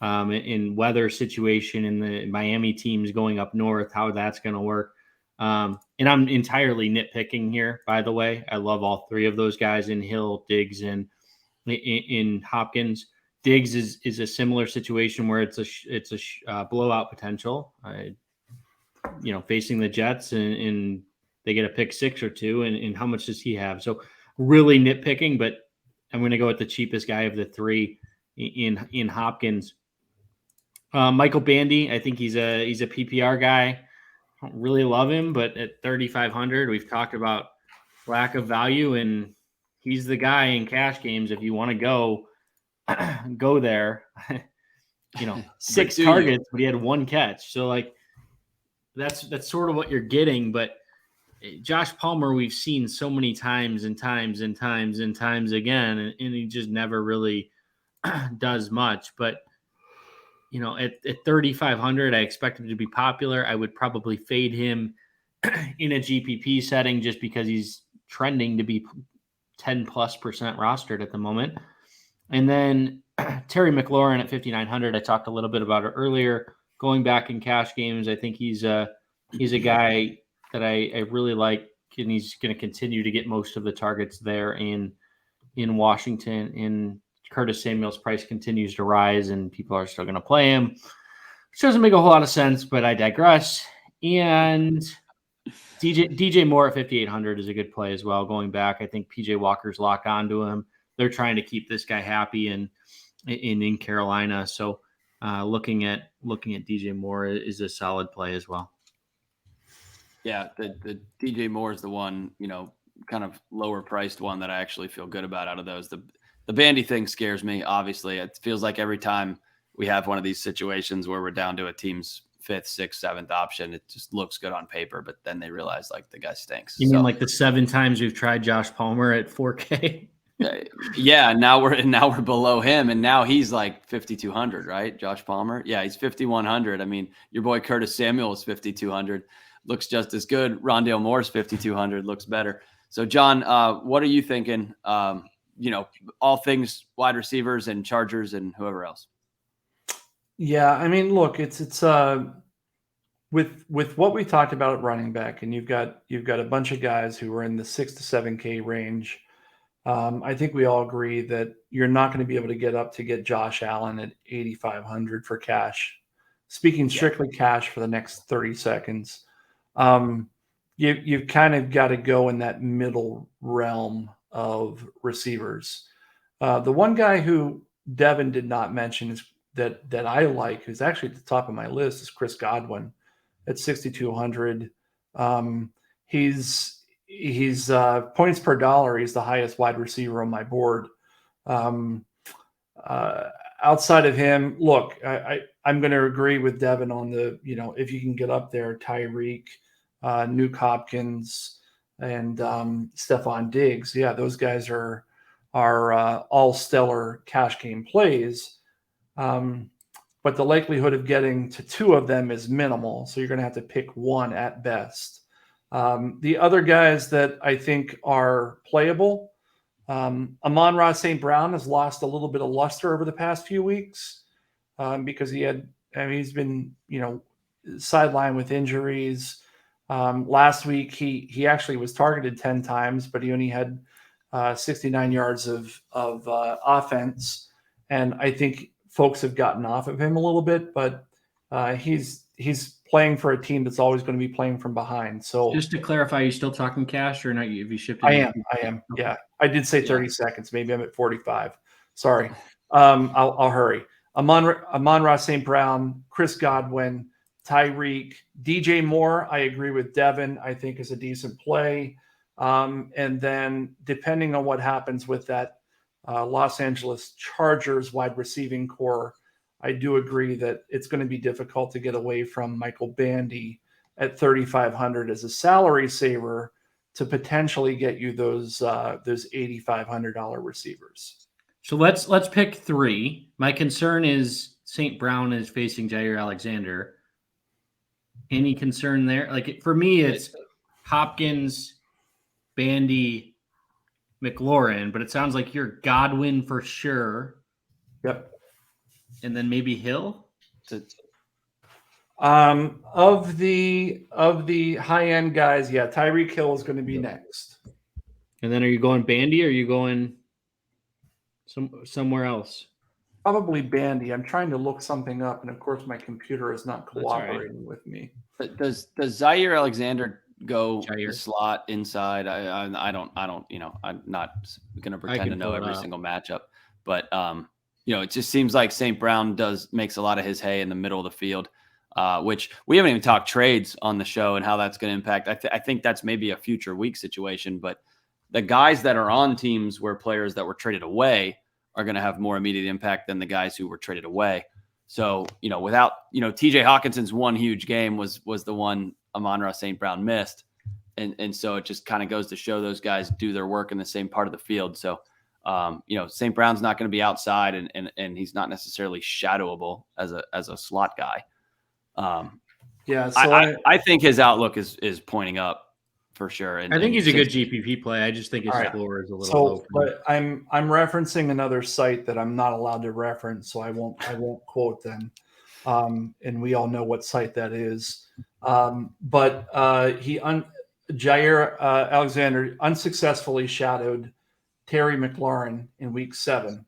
In weather situation in the Miami teams going up north, how that's going to work. And I'm entirely nitpicking here, by the way. I love all three of those guys in Hill, Diggs, and in Hopkins. Diggs is a similar situation where it's a blowout potential. Facing the Jets and they get a pick 6 or 2, and how much does he have? So really nitpicking, but I'm going to go with the cheapest guy of the three in Hopkins. Michael Bandy, I think he's a PPR guy. I don't really love him, but at 3,500, we've talked about lack of value, and he's the guy in cash games. If you want to go there, 6 targets, but he had 1 catch. So that's sort of what you're getting. But Josh Palmer, we've seen so many times and times and times and times again, and he just never really does much. But at 3,500, I expect him to be popular. I would probably fade him in a GPP setting just because he's trending to be 10+% rostered at the moment. And then Terry McLaurin at 5,900. I talked a little bit about it earlier. Going back in cash games, I think he's a guy that I really like, and he's going to continue to get most of the targets there in Washington. And Curtis Samuel's price continues to rise, and people are still going to play him, which doesn't make a whole lot of sense, but I digress. And DJ Moore at 5,800 is a good play as well. Going back, I think PJ Walker's locked onto him. They're trying to keep this guy happy in Carolina. So looking at DJ Moore is a solid play as well. Yeah, the DJ Moore is the one, kind of lower priced one that I actually feel good about out of those. The Bandy thing scares me. Obviously, it feels like every time we have one of these situations where we're down to a team's 5th, 6th, 7th option, it just looks good on paper, but then they realize the guy stinks. You mean like the 7 times we've tried Josh Palmer at 4K? Yeah, now we're below him, and now he's like 5,200, right? Josh Palmer, yeah, he's 5,100. I mean, your boy Curtis Samuel is 5,200, looks just as good. Rondale Moore's 5,200, looks better. So, John, what are you thinking? All things wide receivers and Chargers and whoever else. Yeah, I mean, look, it's with what we talked about at running back, and you've got a bunch of guys who are in the 6 to 7K range. I think we all agree that you're not going to be able to get Josh Allen at 8,500 for cash. Speaking strictly cash for the next 30 seconds, you've kind of got to go in that middle realm of receivers. The one guy who Devin did not mention is that I like, who's actually at the top of my list, is Chris Godwin at 6,200. He's points per dollar. He's the highest wide receiver on my board. Outside of him, look, I'm going to agree with Devin on the, if you can get up there, Tyreek, Nuke Hopkins, and Stefon Diggs. Yeah, those guys are all stellar cash game plays. But the likelihood of getting to 2 of them is minimal. So you're going to have to pick one at best. The other guys that I think are playable, Amon-Ra St. Brown has lost a little bit of luster over the past few weeks because he's been, sidelined with injuries. Last week, he actually was targeted 10 times, but he only had 69 yards of offense. And I think folks have gotten off of him a little bit, but he's playing for a team that's always going to be playing from behind. So just to clarify, are you still talking cash or not? Have you shifted? I am. Yeah, I did say 30 seconds. Maybe I'm at 45. Sorry. I'll hurry. Amon-Ra St. Brown, Chris Godwin, Tyreek, DJ Moore. I agree with Devin. I think is a decent play. And then depending on what happens with that Los Angeles Chargers wide receiving core, I do agree that it's going to be difficult to get away from Michael Bandy at 3,500 as a salary saver to potentially get you those $8,500 receivers. So let's pick 3. My concern is St. Brown is facing Jair Alexander. Any concern there? Like for me, it's Hopkins, Bandy, McLaurin, but it sounds like you're Godwin for sure. Yep. And then maybe Hill. Of the high end guys, yeah, Tyreek Hill is going to be next. And then are you going Bandy or are you going somewhere else? Probably Bandy. I'm trying to look something up, and of course my computer is not That's all right. cooperating with me. But does Zaire Alexander go Jair. the slot inside? I don't. I'm not going to pretend to know every single matchup, but it just seems like St. Brown makes a lot of his hay in the middle of the field, which we haven't even talked trades on the show and how that's going to impact. I think that's maybe a future week situation, but the guys that are on teams where players that were traded away are going to have more immediate impact than the guys who were traded away. So, without, TJ Hawkinson's one huge game was the one Amon-Ra St. Brown missed. And so it just kind of goes to show those guys do their work in the same part of the field. So, St. Brown's not going to be outside and he's not necessarily shadowable as a slot guy. So I think his outlook is pointing up for sure. And I think he's a good GPP play. I just think his floor is a little low. But I'm referencing another site that I'm not allowed to reference, so I won't quote them. And we all know what site that is. But Jair Alexander unsuccessfully shadowed Terry McLaurin in week 7.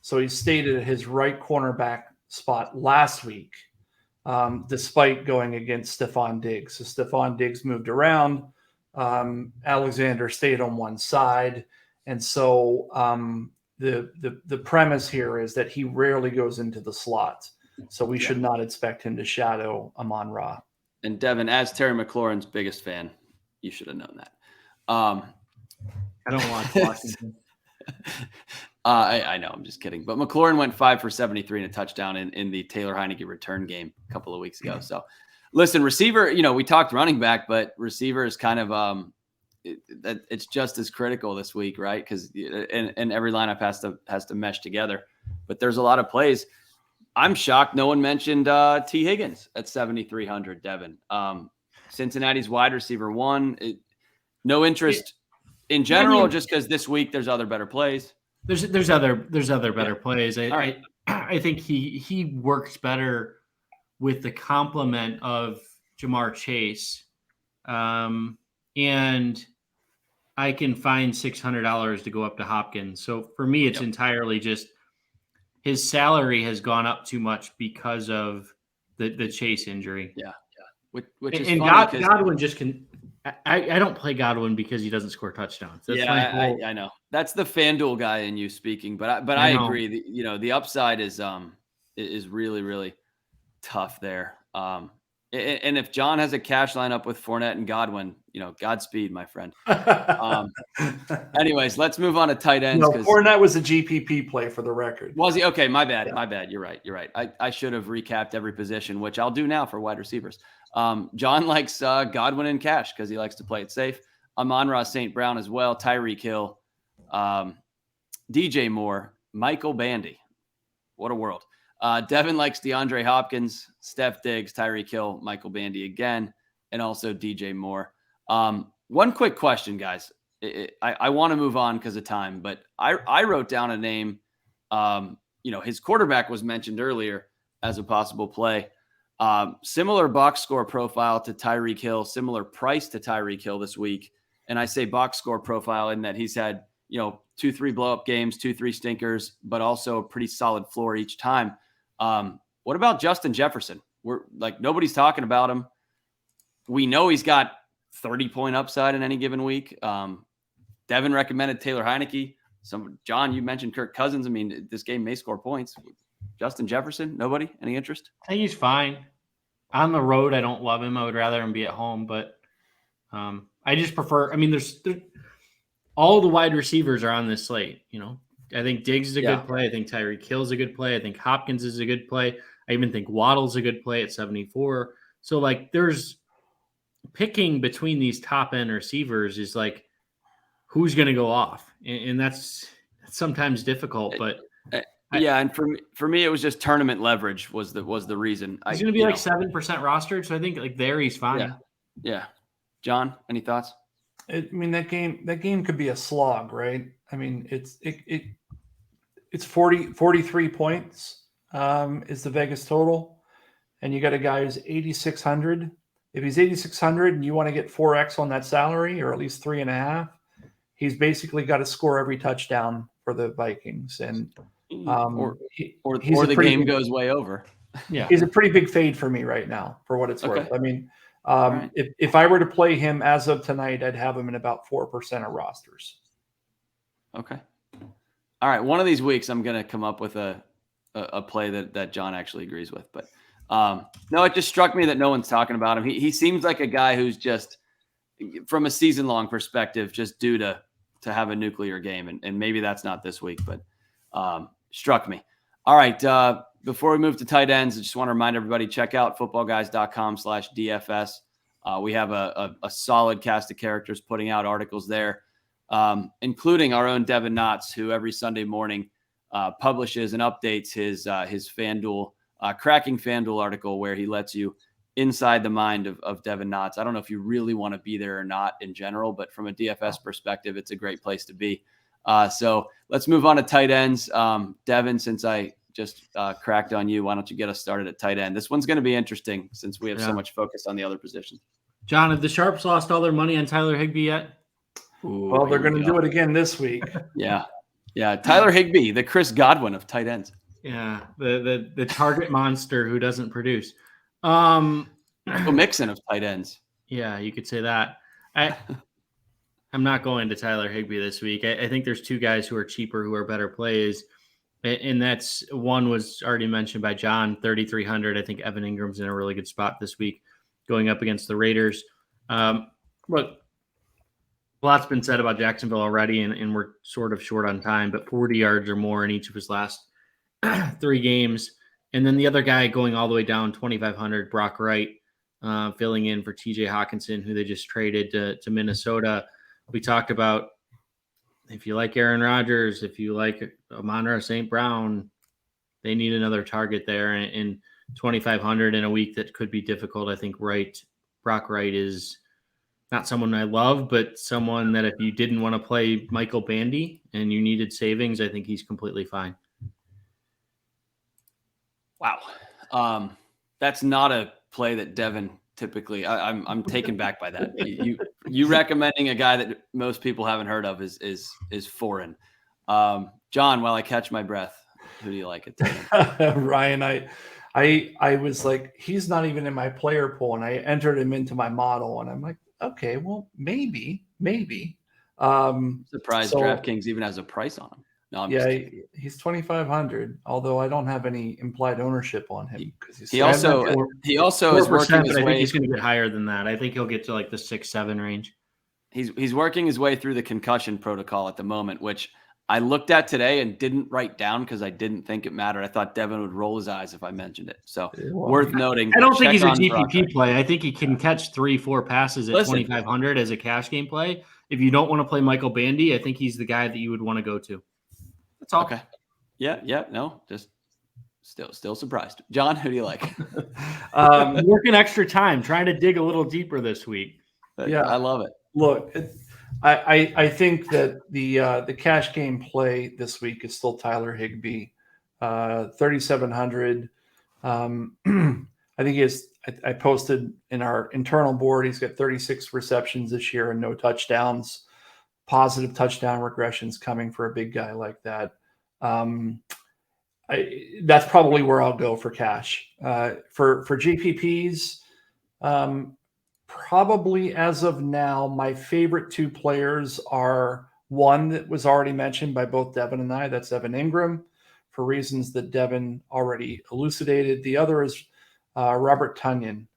So he stayed at his right cornerback spot last week, despite going against Stefon Diggs. So Stefon Diggs moved around. Alexander stayed on one side. And so the premise here is that he rarely goes into the slot. So we should not expect him to shadow Amon-Ra. And Devin, as Terry McLaurin's biggest fan, you should have known that. I don't watch Washington. I know, I'm just kidding. But McLaurin went 5 for 73 and a touchdown in the Taylor Heinicke return game a couple of weeks ago. So listen, receiver, we talked running back, but receiver is kind of it's just as critical this week, right? Because and every lineup has to mesh together. But there's a lot of plays. I'm shocked no one mentioned T. Higgins at 7,300, Devin. Cincinnati's wide receiver 1. No interest in general, or just because this week there's other better plays? There's other better plays. I think he works better with the complement of Jamar Chase. And I can find $600 to go up to Hopkins. So for me, it's entirely just his salary has gone up too much because of the Chase injury. Yeah. Which is and Godwin just can. I don't play Godwin because he doesn't score touchdowns. That's I know. That's the FanDuel guy in you speaking, but I agree. The upside is really, really tough there. And if John has a cash lineup with Fournette and Godwin, Godspeed, my friend. Anyways, let's move on to tight ends. Fournette was a GPP play for the record. Was he? Okay, my bad. Yeah. My bad. You're right. I should have recapped every position, which I'll do now for wide receivers. John likes Godwin and cash because he likes to play it safe. Amon-Ra St. Brown as well. Tyreek Hill, DJ Moore, Michael Bandy. What a world. Devin likes DeAndre Hopkins, Steph Diggs, Tyreek Hill, Michael Bandy again, and also DJ Moore. One quick question, guys. I want to move on because of time, but I wrote down a name. His quarterback was mentioned earlier as a possible play. Similar box score profile to Tyreek Hill, similar price to Tyreek Hill this week. And I say box score profile in that he's had, 2-3 blow up games, 2-3 stinkers, but also a pretty solid floor each time. What about Justin Jefferson? Nobody's talking about him. We know he's got 30-point upside in any given week. Devin recommended Taylor Heinicke. John, you mentioned Kirk Cousins. I mean, this game may score points. Justin Jefferson, nobody? Any interest? I think he's fine. On the road, I don't love him. I would rather him be at home, but I just prefer. I mean, there's all the wide receivers are on this slate. I think Diggs is a good play. I think Tyreek Hill is a good play. I think Hopkins is a good play. I even think Waddle's a good play at 74. So there's picking between these top end receivers is who's going to go off, and that's sometimes difficult. But Yeah, and for me, it was just tournament leverage was the reason. He's going to be like 7% rostered, so I think like there he's fine. Yeah. John, any thoughts? I mean, that game could be a slog, right? I mean, it's 43 points is the Vegas total, and you got a guy who's 8,600. If he's 8,600 and you want to get 4x on that salary, or at least 3.5, he's basically got to score every touchdown for the Vikings, and or the game goes way over. Yeah, he's a pretty big fade for me right now, for what it's worth. I mean, right. if I were to play him as of tonight, I'd have him in about 4% of rosters. Okay. All right. One of these weeks, I'm going to come up with a play that John actually agrees with. But no, it just struck me that no one's talking about him. He seems like a guy who's just, from a season-long perspective, just due to have a nuclear game. And maybe that's not this week, but struck me. All right. Before we move to tight ends, I just want to remind everybody, check out footballguys.com/DFS. We have a solid cast of characters putting out articles there, including our own Devin Knotts, who every Sunday morning publishes and updates his FanDuel, cracking FanDuel article where he lets you inside the mind of Devin Knotts. I don't know if you really want to be there or not in general, but from a DFS perspective, it's a great place to be. So let's move on to tight ends. Devin, since I just cracked on you, why don't you get us started at tight end? This one's going to be interesting since we have so much focus on the other positions. John, have the Sharps lost all their money on Tyler Higbee yet? Ooh, well, they're going to do it again this week. Yeah. Tyler Higbee, the Chris Godwin of tight ends. Yeah, the target monster who doesn't produce. Michael Mixon of tight ends. Yeah, you could say that. I'm not going to Tyler Higbee this week. I think there's two guys who are cheaper, who are better plays. And that's one was already mentioned by John, 3,300. I think Evan Ingram's in a really good spot this week going up against the Raiders. Look, a lot's been said about Jacksonville already, and we're sort of short on time, but 40 yards or more in each of his last 3 games. And then the other guy going all the way down, 2,500, Brock Wright, filling in for TJ Hawkinson, who they just traded to Minnesota. We talked about if you like Aaron Rodgers, if you like Rhamondre St. Brown, they need another target there. And 2,500 in a week that could be difficult. I think Brock Wright is not someone I love, but someone that if you didn't want to play Michael Bandy and you needed savings, I think he's completely fine. Wow. That's not a play that Devin typically, I'm taken back by that. You recommending a guy that most people haven't heard of is foreign. John, while I catch my breath, who do you like at Ryan, I was like, he's not even in my player pool, and I entered him into my model, and I'm like, okay, well, maybe. Surprised DraftKings even has a price on him. No, I'm just kidding. He's 2,500. Although I don't have any implied ownership on him because he also is working his way. I think he's going to get higher than that. I think he'll get to like the 6-7 range. He's working his way through the concussion protocol at the moment, which I looked at today and didn't write down because I didn't think it mattered. I thought Devin would roll his eyes if I mentioned it. So worth noting. I don't think he's a GPP play. I think he can catch 3-4 passes at 2,500 as a cash game play. If you don't want to play Michael Bandy, I think he's the guy that you would want to go to. That's all. Okay. Yeah. No, just still surprised. John, who do you like? Working extra time, trying to dig a little deeper this week. Yeah, I love it. Look, I think that the cash game play this week is still Tyler Higbee, 3,700. I think I posted in our internal board, he's got 36 receptions this year and no touchdowns. Positive touchdown regressions coming for a big guy like that. That's probably where I'll go for cash. For GPPs, probably as of now, my favorite 2 players are one that was already mentioned by both Devin and I. That's Evan Engram, for reasons that Devin already elucidated. The other is Robert Tonyan.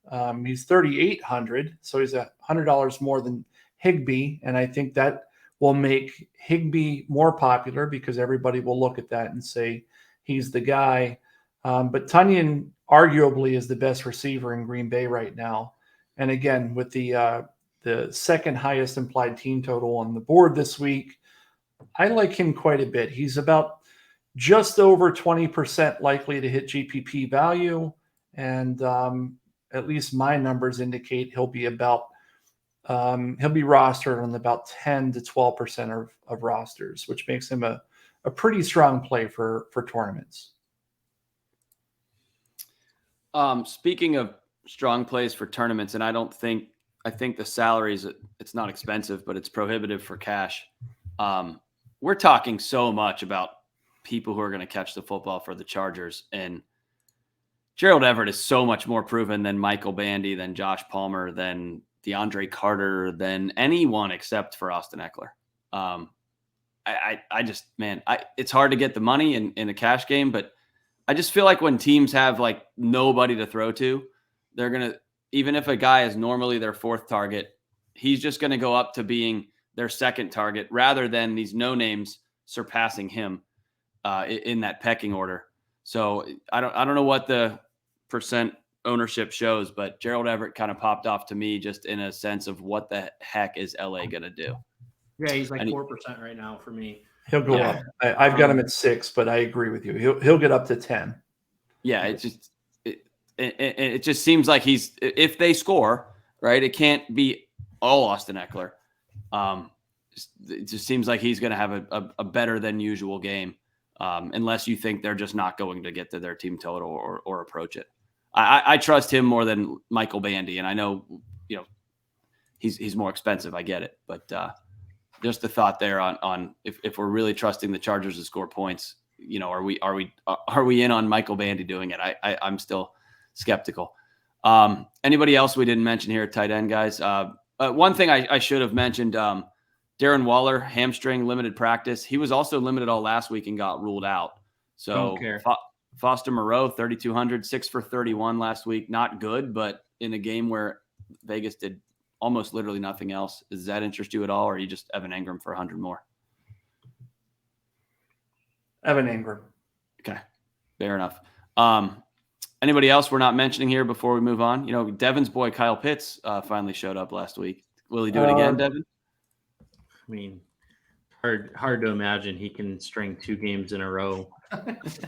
He's 3,800, so he's $100 more than Higbee, and I think that will make Higbee more popular because everybody will look at that and say he's the guy. But Tonyan arguably is the best receiver in Green Bay right now. And again, with the second highest implied team total on the board this week, I like him quite a bit. He's about just over 20% likely to hit GPP value. And at least my numbers indicate he'll be rostered on about 10 to 12% of rosters, which makes him a pretty strong play for tournaments. Speaking of strong plays for tournaments, and I think the salaries, it's not expensive, but it's prohibitive for cash. We're talking so much about people who are going to catch the football for the Chargers, and Gerald Everett is so much more proven than Michael Bandy, than Josh Palmer, than DeAndre Carter, than anyone except for Austin Ekeler. It's hard to get the money in a cash game, but I just feel like when teams have like nobody to throw to, they're going to, even if a guy is normally their fourth target, he's just going to go up to being their second target rather than these no names surpassing him in that pecking order. So I don't know what the percent ownership shows, but Gerald Everett kind of popped off to me just in a sense of what the heck is LA going to do? Yeah, he's like 4% right now for me. He'll go up. I've got him at 6, but I agree with you. He'll get up to 10. Yeah, it just seems like if they score, right, it can't be all Austin Ekeler. It just seems like he's going to have a better than usual game, unless you think they're just not going to get to their team total or approach it. I trust him more than Michael Bandy, and I know he's more expensive. I get it, but just the thought there on if we're really trusting the Chargers to score points, are we in on Michael Bandy doing it? I'm still skeptical. Anybody else we didn't mention here at tight end, guys? One thing I should have mentioned, Darren Waller, hamstring, limited practice. He was also limited all last week and got ruled out. So Foster Moreau, 3,200, 6 for 31 last week. Not good, but in a game where Vegas did almost literally nothing else. Does that interest you at all, or are you just Evan Engram for 100 more? Evan Engram. Okay, fair enough. Anybody else we're not mentioning here before we move on? Devin's boy Kyle Pitts finally showed up last week. Will he do it again, Devin? I mean, hard to imagine he can string 2 games in a row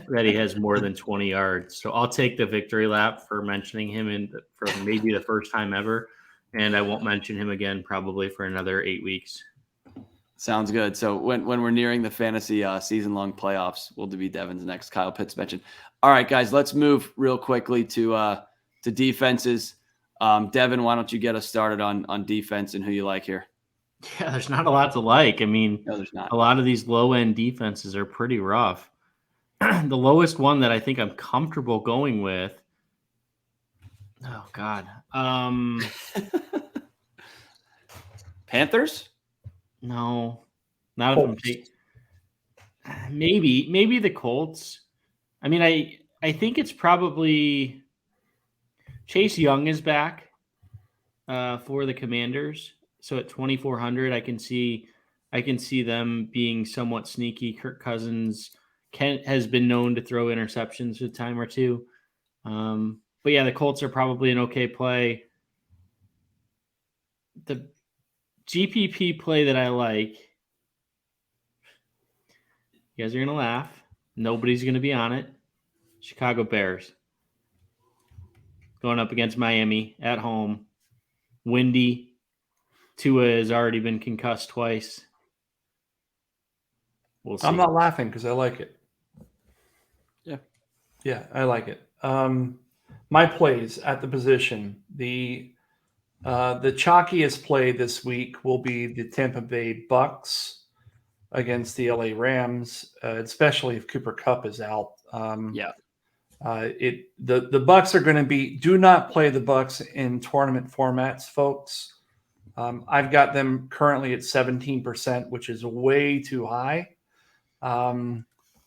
that he has more than 20 yards. So I'll take the victory lap for mentioning him for maybe the first time ever. And I won't mention him again probably for another 8 weeks. Sounds good. So when we're nearing the fantasy season-long playoffs, we'll be Devin's next Kyle Pitts mention. All right, guys, let's move real quickly to defenses. Devin, why don't you get us started on defense and who you like here? Yeah, there's not a lot to like. I mean, no, there's not. A lot of these low-end defenses are pretty rough. The lowest one that I think I'm comfortable going with, oh, God. Panthers? No, not Colts. If I'm maybe the Colts. I mean, I think it's probably Chase Young is back for the Commanders. So at 2,400, I can see them being somewhat sneaky. Kirk Cousins has been known to throw interceptions a time or two. But yeah, the Colts are probably an okay play. The GPP play that I like, you guys are going to laugh. Nobody's going to be on it. Chicago Bears. Going up against Miami at home. Windy. Tua has already been concussed twice. We'll see. I'm not laughing because I like it. Yeah, I like it. My plays at the position, the chalkiest play this week will be the Tampa Bay Bucks against the LA Rams, especially if Cooper Kupp is out. The Bucks are going to do not play the Bucks in tournament formats, folks. I've got them currently at 17%, which is way too high.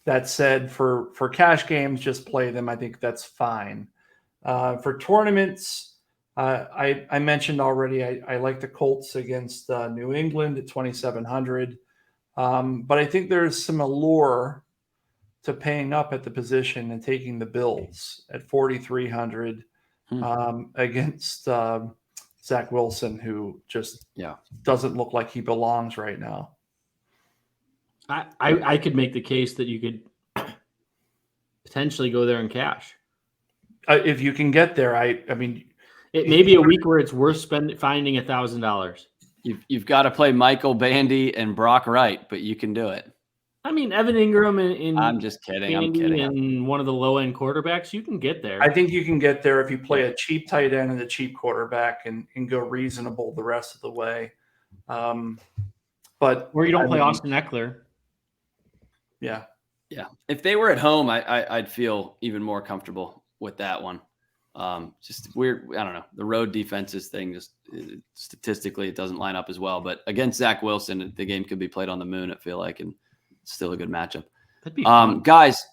That said, for cash games, just play them. I think that's fine. For tournaments, I mentioned already, I like the Colts against New England at 2,700. But I think there's some allure to paying up at the position and taking the Bills at 4,300 against Zach Wilson, who just doesn't look like he belongs right now. I could make the case that you could potentially go there in cash. If you can get there, I mean, It may be a week where it's worth finding $1,000. You've got to play Michael Bandy and Brock Wright, but you can do it. I mean, Evan Engram I'm just kidding. Bandy I'm kidding. and one of the low end quarterbacks, you can get there. I think you can get there if you play a cheap tight end and a cheap quarterback and go reasonable the rest of the way. But or you don't play Austin Ekeler. Yeah. Yeah. If they were at home, I'd feel even more comfortable with that one. Just weird. I don't know. The road defenses thing, just statistically, it doesn't line up as well. But against Zach Wilson, the game could be played on the moon, I feel like, and it's still a good matchup. That'd be fun. Guys,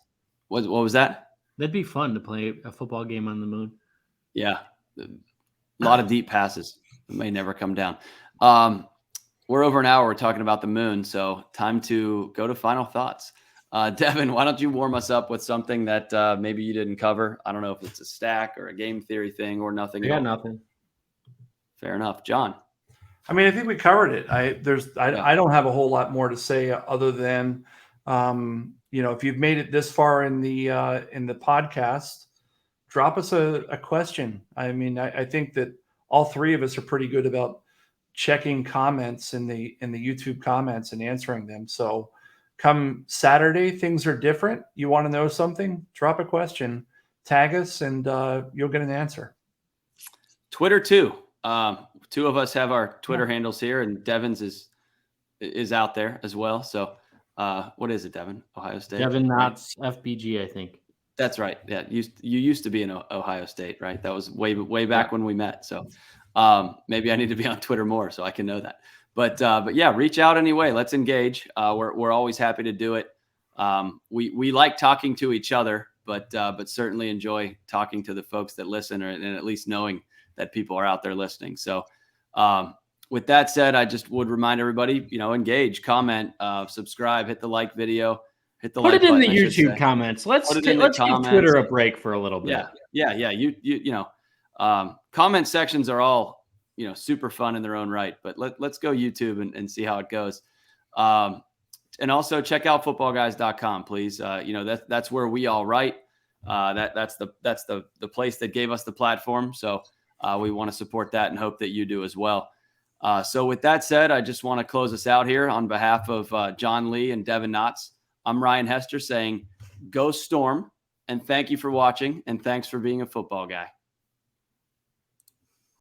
what was that? That'd be fun to play a football game on the moon. Yeah. A lot of deep passes. It may never come down. We're over an hour. We're talking about the moon. So time to go to final thoughts. Devin, why don't you warm us up with something that maybe you didn't cover? I don't know if it's a stack or a game theory thing or nothing. Yeah, nothing. Fair enough. John. I mean, I think we covered it. I don't have a whole lot more to say other than, if you've made it this far in the podcast, drop us a question. I mean, I think that all three of us are pretty good about checking comments in the YouTube comments and answering them. So come Saturday, things are different. You want to know something? Drop a question, tag us, and you'll get an answer. Twitter too. Two of us have our Twitter handles here, and Devin's is out there as well. So what is it, Devin? Ohio State? Devin Knott's FBG, I think. That's right. Yeah, you used to be in Ohio State, right? That was way back when we met. So maybe I need to be on Twitter more so I can know that. But yeah, reach out anyway. Let's engage. We're always happy to do it. We like talking to each other, but certainly enjoy talking to the folks that listen, and at least knowing that people are out there listening. So with that said, I just would remind everybody, engage, comment, subscribe, hit the like video, hit the put like it in button, the YouTube comments. Let's give Twitter a break for a little bit. Yeah. Comment sections are all, super fun in their own right, but let's go YouTube and see how it goes. And also check out footballguys.com, please. That's where we all write. That's the place that gave us the platform. So we want to support that and hope that you do as well. So with that said, I just want to close us out here on behalf of John Lee and Devin Knotts. I'm Ryan Hester saying, go Storm, and thank you for watching, and thanks for being a football guy.